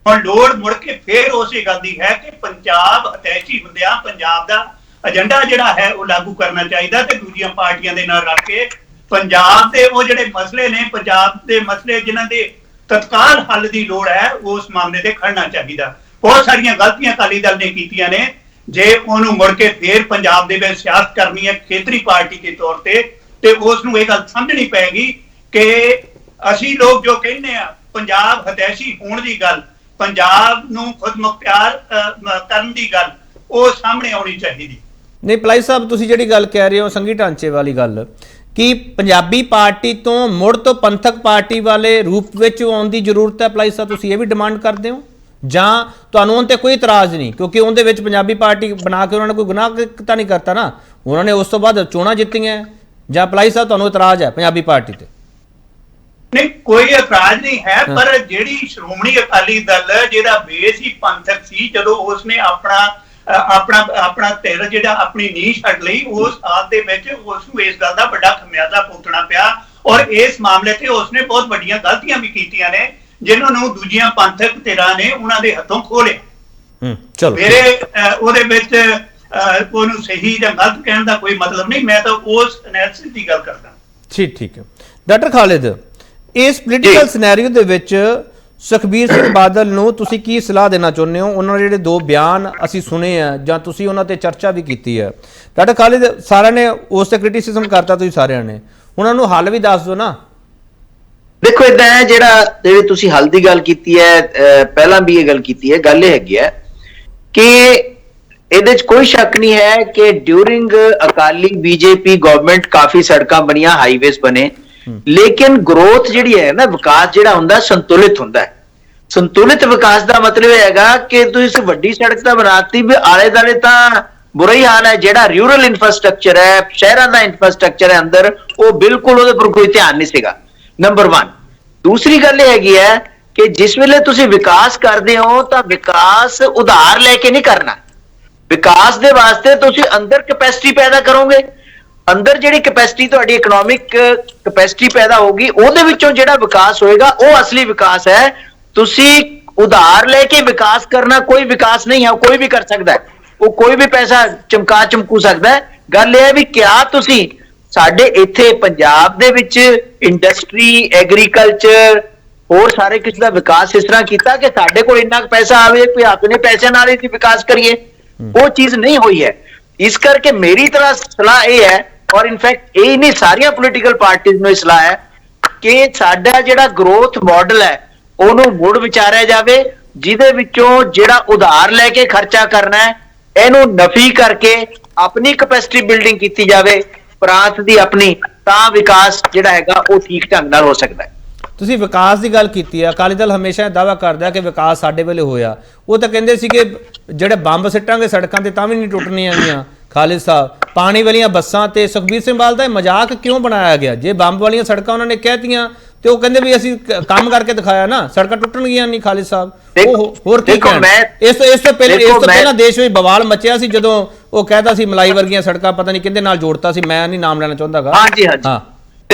ਹੁਣ ਲੋੜ ਮੁੜ ਕੇ ਫੇਰ ਉਸੇ ਗੱਲ ਦੀ ਹੈ ਕਿ ਪੰਜਾਬ ਹਤੈਸ਼ੀ ਹੁੰਦਿਆਂ ਪੰਜਾਬ ਦਾ ਏਜੰਡਾ ਜਿਹੜਾ ਹੈ ਉਹ ਲਾਗੂ ਕਰਨਾ ਚਾਹੀਦਾ ਤੇ ਦੂਜੀਆਂ ਪਾਰਟੀਆਂ ਦੇ ਨਾਲ ਰਲ ਕੇ ਪੰਜਾਬ ਦੇ ਉਹ ਜਿਹੜੇ ਮਸਲੇ ਨੇ, ਪੰਜਾਬ ਦੇ ਮਸਲੇ ਜਿਨ੍ਹਾਂ ਦੇ ਤਤਕਾਲ ਹੱਲ ਦੀ ਲੋੜ ਹੈ ਉਸ ਮਾਮਲੇ ਤੇ ਖੜਨਾ ਚਾਹੀਦਾ। ਬਹੁਤ ਸਾਰੀਆਂ ਗਲਤੀਆਂ ਅਕਾਲੀ ਦਲ ਨੇ ਕੀਤੀਆਂ ਨੇ, ਜੇ ਉਹਨੂੰ ਮੁੜ ਕੇ ਫੇਰ ਪੰਜਾਬ ਦੇ ਵਿੱਚ ਸਿਆਸਤ ਕਰਨੀ ਹੈ ਖੇਤਰੀ ਪਾਰਟੀ ਦੇ ਤੌਰ ਤੇ ਉਸ ਨੂੰ ਇਹ ਗੱਲ ਸਮਝਣੀ ਪਏਗੀ ਕਿ ਅਸੀਂ ਲੋਕ ਜੋ ਕਹਿੰਦੇ ਆ ਪੰਜਾਬ ਹਤੈਸ਼ੀ ਹੋਣ ਦੀ ਗੱਲ, ਪੰਜਾਬ ਨੂੰ ਖੁਦ ਮੁਖਤਿਆਰ ਕਰਨ ਦੀ ਗੱਲ ਉਹ ਸਾਹਮਣੇ ਆਉਣੀ ਚਾਹੀਦੀ। ਨਹੀਂ ਪਲਾਈ ਸਾਹਿਬ, ਤੁਸੀਂ ਜਿਹੜੀ ਗੱਲ ਕਹਿ ਰਹੇ ਹੋ ਸੰਘੀ ਢਾਂਚੇ ਵਾਲੀ ਗੱਲ, ਕਿ ਪੰਜਾਬੀ ਪਾਰਟੀ ਤੋਂ ਮੁੜ ਤੋਂ ਪੰਥਕ ਪਾਰਟੀ ਵਾਲੇ ਰੂਪ ਵਿੱਚ ਆਉਣ ਦੀ ਜ਼ਰੂਰਤ ਹੈ ਪਲਾਈ ਸਾਹਿਬ, ਤੁਸੀਂ ਇਹ ਵੀ ਡਿਮਾਂਡ ਕਰਦੇ ਹੋ ਜਾਂ ਤੁਹਾਨੂੰ ਉਹਨਾਂ ਤੇ ਕੋਈ ਇਤਰਾਜ਼ ਨਹੀਂ ਕਿਉਂਕਿ ਉਹਦੇ ਵਿੱਚ ਪੰਜਾਬੀ ਪਾਰਟੀ ਬਣਾ ਕੇ ਉਹਨਾਂ ਨੇ ਕੋਈ ਗੁਨਾਹ ਤਾਂ ਨਹੀਂ ਕਰਤਾ ਨਾ, ਉਹਨਾਂ ਨੇ ਉਸ ਤੋਂ ਬਾਅਦ ਚੋਣਾਂ ਜਿੱਤੀਆਂ, ਜਾਂ ਪਲਾਈ ਸਾਹਿਬ ਤੁਹਾਨੂੰ ਇਤਰਾਜ਼ ਹੈ ਪੰਜਾਬੀ ਪਾਰਟੀ ਤੇ? ਨਹੀਂ ਕੋਈ ਇਤਰਾਜ਼ ਨਹੀਂ ਹੈ, ਪਰ ਜਿਹੜੀ ਸ਼੍ਰੋਮਣੀ ਅਕਾਲੀ ਦਲ ਜਿਹਦਾ ਬੇਸ ਹੀ ਪੰਥਕ ਸੀ, ਜਦੋਂ ਉਸਨੇ ਆਪਣਾ ਧਿਰ ਜਿਹੜਾ ਆਪਣੀ ਨੀਂਹ ਛੱਡ ਲਈ ਉਸ ਆਦ ਦੇ ਵਿੱਚ ਉਸ ਨੂੰ ਇਸ ਗੱਲ ਦਾ ਵੱਡਾ ਖਮਿਆਜ਼ਾ ਭੁਗਤਣਾ ਪਿਆ ਔਰ ਇਸ ਮਾਮਲੇ ਤੇ ਉਸਨੇ ਬਹੁਤ ਵੱਡੀਆਂ ਗਲਤੀਆਂ ਵੀ ਕੀਤੀਆਂ ਨੇ ਜਿਨ੍ਹਾਂ ਨੂੰ ਦੂਜੀਆਂ ਪੰਥਕ ਧਿਰਾਂ ਨੇ ਉਹਨਾਂ ਦੇ ਹੱਥੋਂ ਖੋਹ ਲਿਆ। ਚਲੋ ਮੇਰੇ ਉਹਦੇ ਵਿੱਚ ਉਹਨੂੰ ਸਹੀ ਜਾਂ ਗਲਤ ਕਹਿਣ ਦਾ ਕੋਈ ਮਤਲਬ ਨਹੀਂ, ਮੈਂ ਤਾਂ ਉਸ ਐਨਾਲਿਸਿਸ ਦੀ ਗੱਲ ਕਰਦਾ। ਠੀਕ ਹੈ ਡਾਕਟਰ ਖਾਲਿਦ, ਇਸ ਪੋਲੀਟੀਕਲ ਸਿਨੈਰੀਓ ਦੇ ਵਿੱਚ ਸੁਖਬੀਰ ਸਿੰਘ ਬਾਦਲ ਨੂੰ ਤੁਸੀਂ ਕੀ ਸਲਾਹ ਦੇਣਾ ਚਾਹੁੰਦੇ ਹੋ? ਉਹਨਾਂ ਦੇ ਜਿਹੜੇ ਦੋ ਬਿਆਨ ਅਸੀਂ ਸੁਣੇ ਆ ਜਾਂ ਤੁਸੀਂ ਉਹਨਾਂ ਤੇ ਚਰਚਾ ਵੀ ਕੀਤੀ ਹੈ, ਡਾਕਟਰ ਖਾਲਿਦ ਸਾਰਿਆਂ ਨੇ ਉਸ ਤੇ ਕ੍ਰਿਟਿਸਿਜ਼ਮ ਕਰਤਾ, ਤੁਸੀਂ ਸਾਰਿਆਂ ਨੇ, ਉਹਨਾਂ ਨੂੰ ਹੱਲ ਵੀ ਦੱਸ ਦਿਓ ਨਾ। ਦੇਖੋ ਇਦਾਂ ਹੈ, ਜਿਹੜੀ ਤੁਸੀਂ ਹੱਲ ਦੀ ਗੱਲ ਕੀਤੀ ਹੈ, ਪਹਿਲਾਂ ਵੀ ਇਹ ਗੱਲ ਕੀਤੀ ਹੈ, ਗੱਲ ਇਹ ਹੈਗੀ ਹੈ ਕਿ ਇਹਦੇ 'ਚ ਕੋਈ ਸ਼ੱਕ ਨਹੀਂ ਹੈ ਕਿ ਡਿਊਰਿੰਗ ਅਕਾਲੀ ਬੀਜੇਪੀ ਗਵਰਨਮੈਂਟ ਕਾਫੀ ਸੜਕਾਂ ਬਣੀਆਂ, ਹਾਈਵੇਜ਼ ਬਣੇ, ਲੇਕਿਨ ਗਰੋਥ ਜਿਹੜੀ ਹੈ ਨਾ, ਵਿਕਾਸ ਜਿਹੜਾ ਹੁੰਦਾ ਸੰਤੁਲਿਤ ਹੁੰਦਾ ਹੈ। ਸੰਤੁਲਿਤ ਵਿਕਾਸ ਦਾ ਮਤਲਬ ਹੈਗਾ ਕਿ ਤੁਸੀਂ ਵੱਡੀ ਸੜਕ ਤਾਂ ਬਣਾਤੀ ਵੀ ਆਲੇ ਦੁਆਲੇ ਤਾਂ ਬੁਰਾ ਹੀ ਹਾਲ ਹੈ। ਜਿਹੜਾ ਰੂਰਲ ਇਨਫਰਾਸਟ੍ਰਕਚਰ ਹੈ, ਸ਼ਹਿਰਾਂ ਦਾ ਇਨਫਰਾਸਟ੍ਰਕਚਰ ਹੈ ਅੰਦਰ, ਉਹ ਬਿਲਕੁਲ ਉਹਦੇ ਪਰ ਕੋਈ ਧਿਆਨ ਨਹੀਂ ਸੀਗਾ, ਨੰਬਰ 1। ਦੂਸਰੀ ਗੱਲ ਇਹ ਹੈਗੀ ਹੈ ਕਿ ਜਿਸ ਵੇਲੇ ਤੁਸੀਂ ਵਿਕਾਸ ਕਰਦੇ ਹੋ ਤਾਂ ਵਿਕਾਸ ਉਧਾਰ ਲੈ ਕੇ ਨਹੀਂ ਕਰਨਾ। ਵਿਕਾਸ ਦੇ ਵਾਸਤੇ ਤੁਸੀਂ ਅੰਦਰ ਕੈਪੈਸਿਟੀ ਪੈਦਾ ਕਰੋਗੇ, ਅੰਦਰ ਜਿਹੜੀ ਕੈਪੈਸਿਟੀ ਤੁਹਾਡੀ ਇਕਨੋਮਿਕ ਕੈਪੈਸਿਟੀ ਪੈਦਾ ਹੋਗੀ, ਉਹਦੇ ਵਿੱਚੋਂ ਜਿਹੜਾ ਵਿਕਾਸ ਹੋਏਗਾ ਉਹ ਅਸਲੀ ਵਿਕਾਸ ਹੈ। ਤੁਸੀਂ ਉਧਾਰ ਲੈ ਕੇ ਵਿਕਾਸ ਕਰਨਾ ਕੋਈ ਵਿਕਾਸ ਨਹੀਂ ਹੈ, ਕੋਈ ਵੀ ਕਰ ਸਕਦਾ ਹੈ, ਉਹ ਕੋਈ ਵੀ ਪੈਸਾ ਚਮਕੂ ਸਕਦਾ ਹੈ। ਗੱਲ ਇਹ ਹੈ ਵੀ ਕਿਆ ਤੁਸੀਂ ਸਾਡੇ ਇੱਥੇ ਪੰਜਾਬ ਦੇ ਵਿੱਚ ਇੰਡਸਟਰੀ, ਐਗਰੀਕਲਚਰ, ਹੋਰ ਸਾਰੇ ਕਿਸੇ ਦਾ ਵਿਕਾਸ ਇਸ ਤਰ੍ਹਾਂ ਕੀਤਾ ਕਿ ਸਾਡੇ ਕੋਲ ਇੰਨਾ ਪੈਸਾ ਆਵੇ ਕਿ ਆਪਣੇ ਪੈਸੇ ਨਾਲ ਹੀ ਵਿਕਾਸ ਕਰੀਏ? ਉਹ ਚੀਜ਼ ਨਹੀਂ ਹੋਈ ਹੈ। ਇਸ ਕਰਕੇ ਮੇਰੀ ਤਰ੍ਹਾਂ ਸਲਾਹ ਇਹ ਹੈ, ਔਰ ਇਨਫੈਕਟ ਇਹ ਨਹੀਂ ਸਾਰੀਆਂ ਪੋਲੀਟੀਕਲ ਪਾਰਟੀਆਂ ਨੂੰ ਸਲਾਹ ਹੈ ਕਿ ਸਾਡਾ ਜਿਹੜਾ ਗਰੋਥ ਮਾਡਲ ਹੈ ਉਹਨੂੰ ਮੁੜ ਵਿਚਾਰਿਆ ਜਾਵੇ, ਜਿਹਦੇ ਵਿੱਚੋਂ ਜਿਹੜਾ ਉਧਾਰ ਲੈ ਕੇ ਖਰਚਾ ਕਰਨਾ ਹੈ ਇਹਨੂੰ ਨਫੀ ਕਰਕੇ ਆਪਣੀ ਕੈਪੈਸਿਟੀ ਬਿਲਡਿੰਗ ਕੀਤੀ ਜਾਵੇ, ਪ੍ਰਾਂਤ ਦੀ ਆਪਣੀ, ਤਾਂ ਵਿਕਾਸ ਜਿਹੜਾ ਹੈਗਾ ਉਹ ਠੀਕ ਢੰਗ ਨਾਲ ਹੋ ਸਕਦਾ ਹੈ। ਤੁਸੀਂ ਵਿਕਾਸ ਦੀ ਗੱਲ ਕੀਤੀ ਹੈ, ਅਕਾਲੀ ਦਲ ਹਮੇਸ਼ਾ ਇਹ ਦਾਅਵਾ ਕਰਦਾ ਕਿ ਵਿਕਾਸ ਸਾਡੇ ਵੇਲੇ ਹੋਇਆ। ਉਹ ਤਾਂ ਕਹਿੰਦੇ ਸੀ ਕਿ ਜਿਹੜੇ ਬੰਬ ਸਿੱਟਾਂਗੇ ਸੜਕਾਂ ਤੇ ਤਾਂ ਵੀ ਨਹੀਂ ਟੁੱਟਣੀਆਂ ਗੀਆਂ। ਖਾਲਿਦ ਸਾਹਿਬ, ਪਾਣੀ ਵਾਲੀਆਂ ਬੱਸਾਂ ਤੇ ਸੁਖਬੀਰ ਸਿੰਘ ਬਾਦਲ ਦਾ ਇਹ ਮਜ਼ਾਕ ਕਿਉਂ ਬਣਾਇਆ ਗਿਆ? ਜੇ ਬੰਬ ਵਾਲੀਆਂ ਸੜਕਾਂ ਉਹਨਾਂ ਨੇ ਕਹਿਤੀਆਂ ਤੇ ਉਹ ਕਹਿੰਦੇ ਵੀ ਅਸੀਂ ਕੰਮ ਕਰਕੇ ਦਿਖਾਇਆ ਨਾ, ਸੜਕਾਂ ਟੁੱਟਣਗੀਆਂ ਨਹੀਂ। ਖਾਲਿਦ ਸਾਹਿਬ, ਉਹ ਹੋਰ ਕੀ ਕਹਿਣਾ? ਇਸ ਤੋਂ ਪਹਿਲਾਂ ਦੇਸ਼ ਵਿੱਚ ਬਵਾਲ ਮਚਿਆ ਸੀ ਜਦੋਂ ਉਹ ਕਹਿੰਦਾ ਸੀ ਮਲਾਈ ਵਰਗੀਆਂ ਸੜਕਾਂ ਪਤਾ ਨਹੀਂ ਕਿਹਦੇ ਨਾਲ ਜੋੜਤਾ ਸੀ, ਮੈਂ ਨਹੀਂ ਨਾਮ ਲੈਣਾ ਚਾਹੁੰਦਾਗਾ। ਹਾਂਜੀ ਹਾਂ,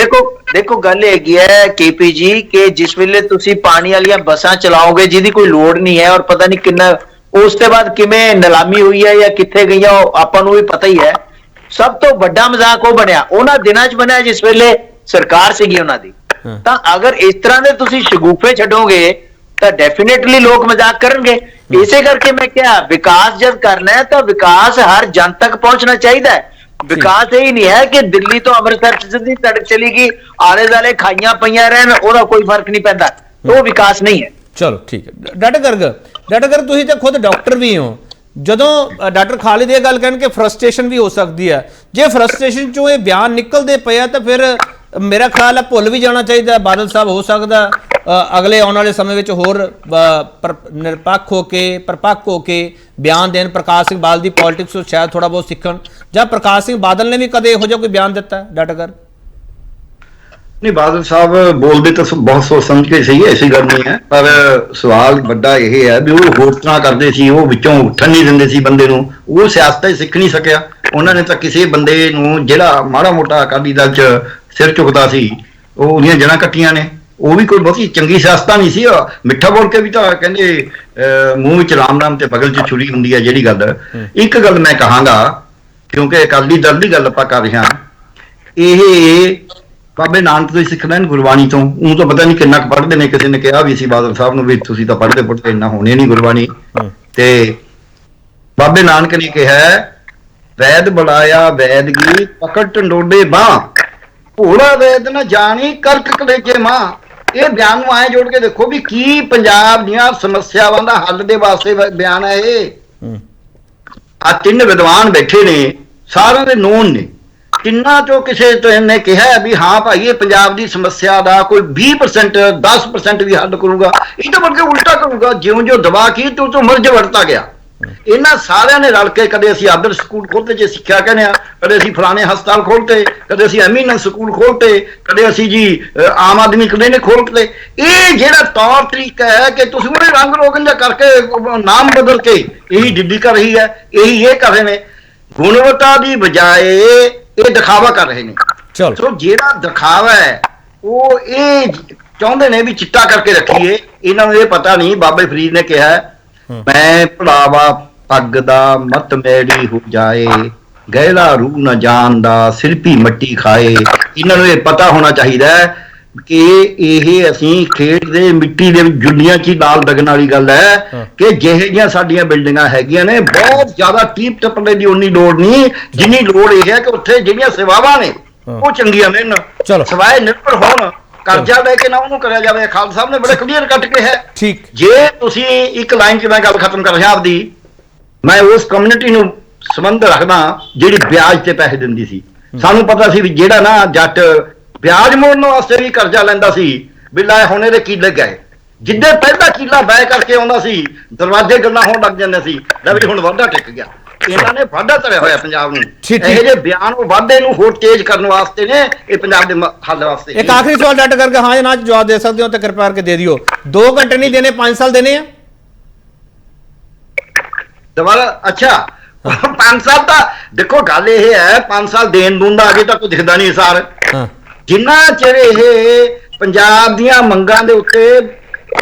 ਦੇਖੋ ਗੱਲ ਹੈਗੀ ਹੈ ਕੇਪੀ ਜੀ ਕਿ ਜਿਸ ਵੇਲੇ ਤੁਸੀਂ ਪਾਣੀ ਵਾਲੀਆਂ ਬੱਸਾਂ ਚਲਾਓਗੇ ਜਿਹਦੀ ਕੋਈ ਲੋੜ ਨਹੀਂ ਹੈ, ਔਰ ਪਤਾ ਨਹੀਂ ਕਿੰਨਾ ਉਸ ਤੋਂ ਬਾਅਦ ਕਿਵੇਂ ਨਿਲਾਮੀ ਹੋਈ ਹੈ ਜਾਂ ਕਿੱਥੇ ਗਈਆਂ ਆਪਾਂ ਨੂੰ ਵੀ ਪਤਾ ਹੀ ਹੈ। ਸਭ ਤੋਂ ਵੱਡਾ ਮਜ਼ਾਕ ਉਹ ਬਣਿਆ ਉਹਨਾਂ ਦਿਨਾਂ 'ਚ ਬਣਿਆ ਜਿਸ ਵੇਲੇ ਸਰਕਾਰ ਸੀਗੀ ਉਹਨਾਂ ਦੀ। ਤਾਂ ਅਗਰ ਇਸ ਤਰ੍ਹਾਂ ਦੇ ਤੁਸੀਂ ਸ਼ਗੂਫੇ ਛੱਡੋਗੇ ਤਾਂ ਡੈਫੀਨੇਟਲੀ ਲੋਕ ਮਜ਼ਾਕ ਕਰਨਗੇ। ਇਸੇ ਕਰਕੇ ਮੈਂ ਕਿਹਾ ਵਿਕਾਸ ਜਦ ਕਰਨਾ ਹੈ ਤਾਂ ਵਿਕਾਸ ਹਰ ਜਨ ਤੱਕ ਪਹੁੰਚਣਾ ਚਾਹੀਦਾ ਹੈ। ਵਿਕਾਸ ਇਹ ਨਹੀਂ ਹੈ ਕਿ ਦਿੱਲੀ ਤੋਂ ਅੰਮ੍ਰਿਤਸਰ ਸਿੱਧੀ ਸੜਕ ਚਲੀ ਗਈ, ਆਲੇ ਦੁਆਲੇ ਖਾਈਆਂ ਪਈਆਂ ਰਹਿਣ, ਉਹਦਾ ਕੋਈ ਫਰਕ ਨਹੀਂ ਪੈਂਦਾ, ਉਹ ਵਿਕਾਸ ਨਹੀਂ ਹੈ। ਚਲੋ ਠੀਕ ਹੈ। ਡਾਕਟਰ ਗਰਗ ਤੁਸੀਂ ਤਾਂ ਖੁਦ ਡਾਕਟਰ ਵੀ ਹੋ, ਜਦੋਂ ਡਾਕਟਰ ਖਾਲਿਦ ਇਹ ਗੱਲ ਕਹਿਣ ਕਿ ਫਰਸਟ੍ਰੇਸ਼ਨ ਵੀ ਹੋ ਸਕਦੀ ਹੈ, ਜੇ ਫਰਸਟ੍ਰੇਸ਼ਨ ਚੋਂ ਇਹ ਬਿਆਨ ਨਿਕਲਦੇ ਪਏ ਆ ਤਾਂ ਫਿਰ ਮੇਰਾ ਖਿਆਲ ਹੈ ਭੁੱਲ ਵੀ ਜਾਣਾ ਚਾਹੀਦਾ ਬਾਦਲ ਸਾਹਿਬ। ਹੋ ਸਕਦਾ ਅਗਲੇ ਆਉਣ ਵਾਲੇ ਸਮੇਂ ਵਿੱਚ ਹੋਰ ਨਿਰਪੱਖ ਹੋ ਕੇ ਪਰਪੱਕ ਹੋ ਕੇ ਬਿਆਨ ਦੇਣ। ਪ੍ਰਕਾਸ਼ ਸਿੰਘ ਬਾਦਲ ਦੀ ਪੋਲਿਟਿਕਸ ਤੋਂ ਸ਼ਾਇਦ ਥੋੜਾ ਬਹੁਤ ਸਿੱਖਣ, ਜਾਂ ਪ੍ਰਕਾਸ਼ ਸਿੰਘ ਬਾਦਲ ਨੇ ਵੀ ਕਦੇ ਇਹੋ ਜਿਹਾ ਕੋਈ ਬਿਆਨ ਦਿੱਤਾ ਹੈ ਡਾਕਟਰ ਗਰਗ? ਨਹੀਂ, ਬਾਦਲ ਸਾਹਿਬ ਬੋਲਦੇ ਤਾਂ ਬਹੁਤ ਸੋਚ ਸਮਝ ਕੇ ਸਹੀ ਹੈ, ਐਸੀ ਗੱਲ ਨਹੀਂ ਹੈ, ਪਰ ਸਵਾਲ ਵੱਡਾ ਇਹ ਹੈ ਵੀ ਉਹ ਹੋਰ ਤਰ੍ਹਾਂ ਕਰਦੇ ਸੀ, ਉਹ ਵਿੱਚੋਂ ਉੱਠਣ ਨਹੀਂ ਦਿੰਦੇ ਸੀ ਬੰਦੇ ਨੂੰ, ਉਹ ਸਿਆਸਤ ਹੀ ਸਿੱਖ ਨਹੀਂ ਸਕਿਆ। ਉਹਨਾਂ ਨੇ ਤਾਂ ਕਿਸੇ ਬੰਦੇ ਨੂੰ ਜਿਹੜਾ ਮਾੜਾ ਮੋਟਾ ਅਕਾਲੀ ਦਲ 'ਚ ਸਿਰ ਚੁੱਕਦਾ ਸੀ ਉਹ ਉਹਦੀਆਂ ਜੜ੍ਹਾਂ ਕੱਟੀਆਂ ਨੇ। ਉਹ ਵੀ ਕੋਈ ਬਹੁਤੀ ਚੰਗੀ ਸਿਆਸਤਾਂ ਨਹੀਂ ਸੀ, ਮਿੱਠਾ ਬੋਲ ਕੇ ਵੀ ਤਾਂ ਕਹਿੰਦੇ ਮੂੰਹ ਵਿੱਚ ਰਾਮ ਰਾਮ ਤੇ ਬਗਲ 'ਚ ਛੁਰੀ ਹੁੰਦੀ ਹੈ ਜਿਹੜੀ ਗੱਲ। ਇੱਕ ਗੱਲ ਮੈਂ ਕਹਾਂਗਾ, ਕਿਉਂਕਿ ਅਕਾਲੀ ਦਲ ਦੀ ਗੱਲ ਆਪਾਂ ਕਰ ਰਹੇ ਹਾਂ, ਇਹ ਬਾਬੇ ਨਾਨਕ ਤੋਂ ਹੀ ਸਿੱਖ ਲੈਣ, ਗੁਰਬਾਣੀ ਤੋਂ। ਉਹ ਤਾਂ ਪਤਾ ਨਹੀਂ ਕਿੰਨਾ ਕੁ ਪੜ੍ਹਦੇ ਨੇ, ਕਿਸੇ ਨੇ ਕਿਹਾ ਵੀ ਸੀ ਬਾਦਲ ਸਾਹਿਬ ਨੂੰ ਵੀ ਤੁਸੀਂ ਤਾਂ ਪੜ੍ਹਦੇ ਇੰਨਾ ਹੋਣੇ ਨਹੀਂ ਗੁਰਬਾਣੀ। ਤੇ ਬਾਬੇ ਨਾਨਕ ਨੇ ਕਿਹਾ ਵੈਦ ਬੁਲਾਇਆ ਵੈਦਗੀ ਪਕੜ ਟੰਡੋਡੇ ਬਾਹ, ਭੋਲਾ ਵੈਦ ਨਾ ਜਾਣੀ ਕਰਕ ਕਲੇਜੇ ਮਾਂ। ਇਹ ਬਿਆਨ ਨੂੰ ਆਏ ਜੋੜ ਕੇ ਦੇਖੋ ਵੀ ਕੀ ਪੰਜਾਬ ਦੀਆਂ ਸਮੱਸਿਆਵਾਂ ਦਾ ਹੱਲ ਦੇ ਵਾਸਤੇ ਬਿਆਨ ਹੈ ਇਹ। ਆ ਤਿੰਨ ਵਿਦਵਾਨ ਬੈਠੇ ਨੇ, ਸਾਰਿਆਂ ਦੇ ਨੋਨ ਨੇ, ਤਿੰਨਾਂ ਚੋਂ ਕਿਸੇ ਨੇ ਕਿਹਾ ਵੀ ਹਾਂ ਭਾਈ ਇਹ ਪੰਜਾਬ ਦੀ ਸਮੱਸਿਆ ਦਾ ਕੋਈ 20% 10% ਵੀ ਹੱਲ ਕਰੂਗਾ, ਇਹ ਤਾਂ ਬਲਕਿ ਉਲਟਾ ਕਰੂਗਾ। ਜਿਉਂ ਜਿਉਂ ਦਬਾ ਕੀ ਤੋਂ ਮਰਜ ਵਰਤਾ ਗਿਆ। ਇਹਨਾਂ ਸਾਰਿਆਂ ਨੇ ਰਲ ਕੇ ਕਦੇ ਅਸੀਂ ਆਦਰਸ਼ ਸਕੂਲ ਖੋਲ੍ਹਤੇ ਜੇ ਸਿੱਖਿਆ ਕਹਿੰਦੇ ਆ, ਕਦੇ ਅਸੀਂ ਫਲਾਣੇ ਹਸਪਤਾਲ ਖੋਲ੍ਹਤੇ, ਕਦੇ ਅਸੀਂ ਐਮੀਨੈਂਸ ਸਕੂਲ ਖੋਲ੍ਹਤੇ, ਕਦੇ ਅਸੀਂ ਜੀ ਆਮ ਆਦਮੀ ਕਲੀਨਿਕ ਖੋਲ੍ਹਤੇ। ਇਹ ਜਿਹੜਾ ਤੌਰ ਤਰੀਕਾ ਹੈ ਕਿ ਤੁਸੀਂ ਉਹਨੇ ਰੰਗ ਰੋਗਨ ਜਿਹਾ ਕਰਕੇ ਨਾਮ ਬਦਲ ਕੇ ਇਹੀ ਡਿੱਡੀ ਕਰ ਰਹੀ ਹੈ, ਇਹੀ ਇਹ ਕਰ ਰਹੇ ਨੇ, ਗੁਣਵੱਤਾ ਦੀ ਬਜਾਏ ਇਹ ਦਿਖਾਵਾ ਕਰ ਰਹੇ ਨੇ। ਸੋ ਜਿਹੜਾ ਦਿਖਾਵਾ ਹੈ ਉਹ ਇਹ ਚਾਹੁੰਦੇ ਨੇ ਵੀ ਚਿੱਟਾ ਕਰਕੇ ਰੱਖੀਏ। ਇਹਨਾਂ ਨੂੰ ਇਹ ਪਤਾ ਨਹੀਂ, ਬਾਬੇ ਫਰੀਦ ਨੇ ਕਿਹਾ ਮੈਂ ਭੁਲਾਵਾ ਪੱਗ ਦਾ ਮਤ ਮੈੜੀ ਹੋ ਜਾਏ, ਗਹਿਲਾ ਰੂਹ ਨਾ ਜਾਣਦਾ ਸਿਰਪੀ ਮੱਟੀ ਖਾਏ। ਇਹਨਾਂ ਨੂੰ ਇਹ ਪਤਾ ਹੋਣਾ ਚਾਹੀਦਾ ਹੈ ਕਿ ਇਹ ਅਸੀਂ ਖੇਡ ਦੇ ਮਿੱਟੀ ਦੇ ਜੁੰਡੀਆਂ 'ਚ ਹੀ ਲਾਲ ਡਗਣ ਵਾਲੀ ਗੱਲ ਹੈ ਕਿ ਜਿਹੇ ਜਿਹੀਆਂ ਸਾਡੀਆਂ ਬਿਲਡਿੰਗਾਂ ਹੈਗੀਆਂ ਨੇ, ਬਹੁਤ ਜ਼ਿਆਦਾ ਟੀਪ ਟੱਪਲੇ ਦੀ ਉਨੀ ਲੋੜ ਨਹੀਂ ਜਿੰਨੀ ਲੋੜ ਇਹ ਹੈ ਕਿ ਉੱਥੇ ਜਿਹੜੀਆਂ ਸੇਵਾਵਾਂ ਨੇ ਉਹ ਚੰਗੀਆਂ ਮਿਲਣ, ਸਵਾਏ ਨਿਰਭਰ ਹੋਣ। ਕਰਜ਼ਾ ਲੈ ਕੇ ਨਾ ਉਹਨੂੰ ਕਰਿਆ ਜਾਵੇ। ਖਾਲਸਾ ਸਾਹਿਬ ਨੇ ਬੜੇ ਕਲੀਅਰ ਕੱਟ ਕੇ ਹੈ। ਠੀਕ, ਜੇ ਤੁਸੀਂ ਇੱਕ ਲਾਈਨ 'ਚ ਮੈਂ ਗੱਲ ਖਤਮ ਕਰ ਰਿਹਾ ਆਪਦੀ, ਮੈਂ ਉਸ ਕਮਿਊਨਿਟੀ ਨੂੰ ਸੰਬੰਧ ਰੱਖਦਾ ਜਿਹੜੀ ਵਿਆਜ ਤੇ ਪੈਸੇ ਦਿੰਦੀ ਸੀ। ਸਾਨੂੰ ਪਤਾ ਸੀ ਵੀ ਜਿਹੜਾ ਨਾ ਜੱਟ ਵਿਆਜ ਮੋੜਨ ਵਾਸਤੇ ਵੀ ਕਰਜ਼ਾ ਲੈਂਦਾ ਸੀ, ਬਿੱਲਾ ਹੁਣ ਇਹਦੇ ਕੀਲੇ ਗਏ। ਜਿੱਦੇ ਪਹਿਲਾ ਕੀਲਾ ਬੈ ਕਰਕੇ ਆਉਂਦਾ ਸੀ ਦਰਵਾਜ਼ੇ ਗੱਲਾਂ ਹੋਣ ਲੱਗ ਜਾਂਦੇ ਸੀ, ਲੈ ਵੀ ਹੁਣ ਵਾਧਾ ਟਿਕ ਗਿਆ। ਇਹਨਾਂ ਨੇ ਵਾਧਾ ਧਰਿਆ ਹੋਇਆ ਪੰਜਾਬ ਨੂੰ। ਇਹ ਜਿਹੇ ਬਿਆਨ ਉਹ ਵਾਧੇ ਨੂੰ ਹੋਰ ਤੇਜ਼ ਕਰਨ ਵਾਸਤੇ ਨੇ, ਇਹ ਪੰਜਾਬ ਦੇ ਹੱਲ ਵਾਸਤੇ। ਇੱਕ ਆਖਰੀ ਸਵਾਲ ਡਾਕਟਰ ਕਰਕੇ ਹਾਂ ਜਾਂ ਨਾ ਜਵਾਬ ਦੇ ਸਕਦੇ ਹੋ ਤਾਂ ਕਿਰਪਾ ਕਰਕੇ ਦੇ ਦਿਓ। 2 ਘੰਟੇ ਨਹੀਂ ਦੇਣੇ, 5 ਸਾਲ ਦੇਣੇ ਆ ਦੁਬਾਰਾ? ਅੱਛਾ 5 ਸਾਲ ਤਾਂ ਦੇਖੋ ਗੱਲ ਇਹ ਹੈ, 5 ਸਾਲ ਦੇਣ ਦੂਣ ਦਾ ਅਜੇ ਤੱਕ ਕੋਈ ਦਿਖਦਾ ਨਹੀਂ ਸਾਰ। ਜਿੰਨਾ ਚਿਰ ਇਹ ਪੰਜਾਬ ਦੀਆਂ ਮੰਗਾਂ ਦੇ ਉੱਤੇ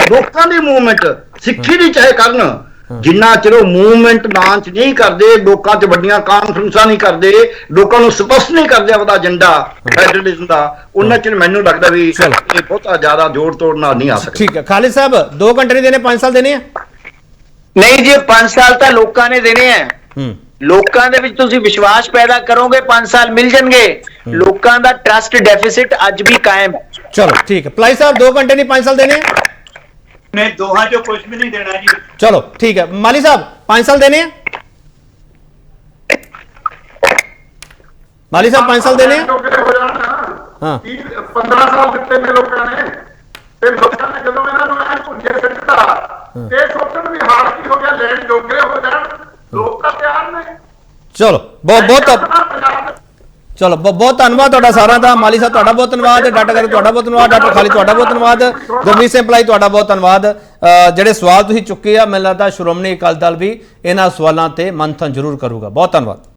ਲੋਕਾਂ ਦੀ ਮੂਵਮੈਂਟ ਸਿੱਖੀ ਦੀ ਚਾਹੇ ਕਰਨ, ਜਿੰਨਾ ਚਿਰ ਉਹ ਮੂਵਮੈਂਟ ਲਾਂਚ ਨਹੀਂ ਕਰਦੇ, ਲੋਕਾਂ 'ਚ ਵੱਡੀਆਂ ਕਾਨਫਰੰਸਾਂ ਨਹੀਂ ਕਰਦੇ, ਲੋਕਾਂ ਨੂੰ ਸਪਸ਼ਟ ਨਹੀਂ ਕਰਦੇ ਆਪਦਾ ਏਜੰਡਾ ਫੈਡਰਲਿਜ਼ਮ ਦਾ, ਉਹਨਾਂ ਚਿਰ ਮੈਨੂੰ ਲੱਗਦਾ ਵੀ ਇਹ ਬਹੁਤਾ ਜ਼ਿਆਦਾ ਜੋੜ ਤੋੜ ਨਾਲ ਨਹੀਂ ਆ ਸਕਦਾ। ਠੀਕ ਹੈ ਖਾਲਿਦ ਸਾਹਿਬ, 2 ਘੰਟੇ ਨਹੀਂ ਦੇਣੇ, 5 ਸਾਲ ਦੇਣੇ ਆ? ਨਹੀਂ ਜੀ, 5 ਸਾਲ ਤਾਂ ਲੋਕਾਂ ਨੇ ਦੇਣੇ ਆ। ਲੋਕਾਂ ਦੇ ਵਿੱਚ ਤੁਸੀਂ ਵਿਸ਼ਵਾਸ ਪੈਦਾ ਕਰੋਗੇ, 5 ਸਾਲ ਮਿਲ ਜਾਣਗੇ। ਲੋਕਾਂ ਦਾ ਟਰਸਟ ਡੈਫਿਸਿਟ ਅੱਜ ਵੀ ਕਾਇਮ ਹੈ। ਚਲੋ ਠੀਕ ਹੈ। ਪਲਾਈ ਸਾਹਿਬ 2 ਘੰਟੇ ਨਹੀਂ 5 ਸਾਲ ਦੇਣੇ ਆ? ਨੇ ਦੋਹਾਂ ਚੋਂ ਕੁਝ ਵੀ ਨਹੀਂ ਦੇਣਾ ਜੀ। ਚਲੋ ਠੀਕ ਹੈ। ਮਾਲੀ ਸਾਹਿਬ 5 ਸਾਲ ਦੇਣੇ ਆ? ਮਾਲੀ ਸਾਹਿਬ 5 ਸਾਲ ਦੇਣੇ ਆ? ਹਾਂ 15 ਸਾਲ ਦਿੱਤੇ ਨੇ ਲੋਕਾਂ ਨੇ, ਤੇ ਲੋਕਾਂ ਨੇ ਜਦੋਂ ਇਹਨਾਂ ਨੂੰ ਐ ਭੁੱਜੇ ਸਿੱਟਦਾ ਤੇ ਸੋਚਣ ਵੀ ਹਾਲ ਕੀ ਹੋ ਗਿਆ, ਲੈਣ ਜੋਗੇ ਹੋ ਜਾਣ, ਲੋਕ ਤਾਂ ਤਿਆਰ ਨੇ। ਚਲੋ ਚਲੋ ਬਹੁਤ ਧੰਨਵਾਦ ਤੁਹਾਡਾ ਸਾਰਿਆਂ ਦਾ। ਮਾਲੀ ਸਾਹਿਬ ਤੁਹਾਡਾ ਬਹੁਤ ਧੰਨਵਾਦ, ਡਾਕਟਰ ਗਰਗ ਤੁਹਾਡਾ ਬਹੁਤ ਧੰਨਵਾਦ, ਡਾਕਟਰ ਖਾਲਿਦ ਤੁਹਾਡਾ ਬਹੁਤ ਧੰਨਵਾਦ, ਗੁਰਮੀਤ ਸਿੰਘ ਪਲਾਈ ਤੁਹਾਡਾ ਬਹੁਤ ਧੰਨਵਾਦ। ਜਿਹੜੇ ਸਵਾਲ ਤੁਸੀਂ ਚੁੱਕੇ ਆ, ਮੈਨੂੰ ਲੱਗਦਾ ਸ਼੍ਰੋਮਣੀ ਅਕਾਲੀ ਦਲ ਵੀ ਇਹਨਾਂ ਸਵਾਲਾਂ ਤੇ ਮੰਥਨ ਜ਼ਰੂਰ ਕਰੂਗਾ। ਬਹੁਤ ਧੰਨਵਾਦ।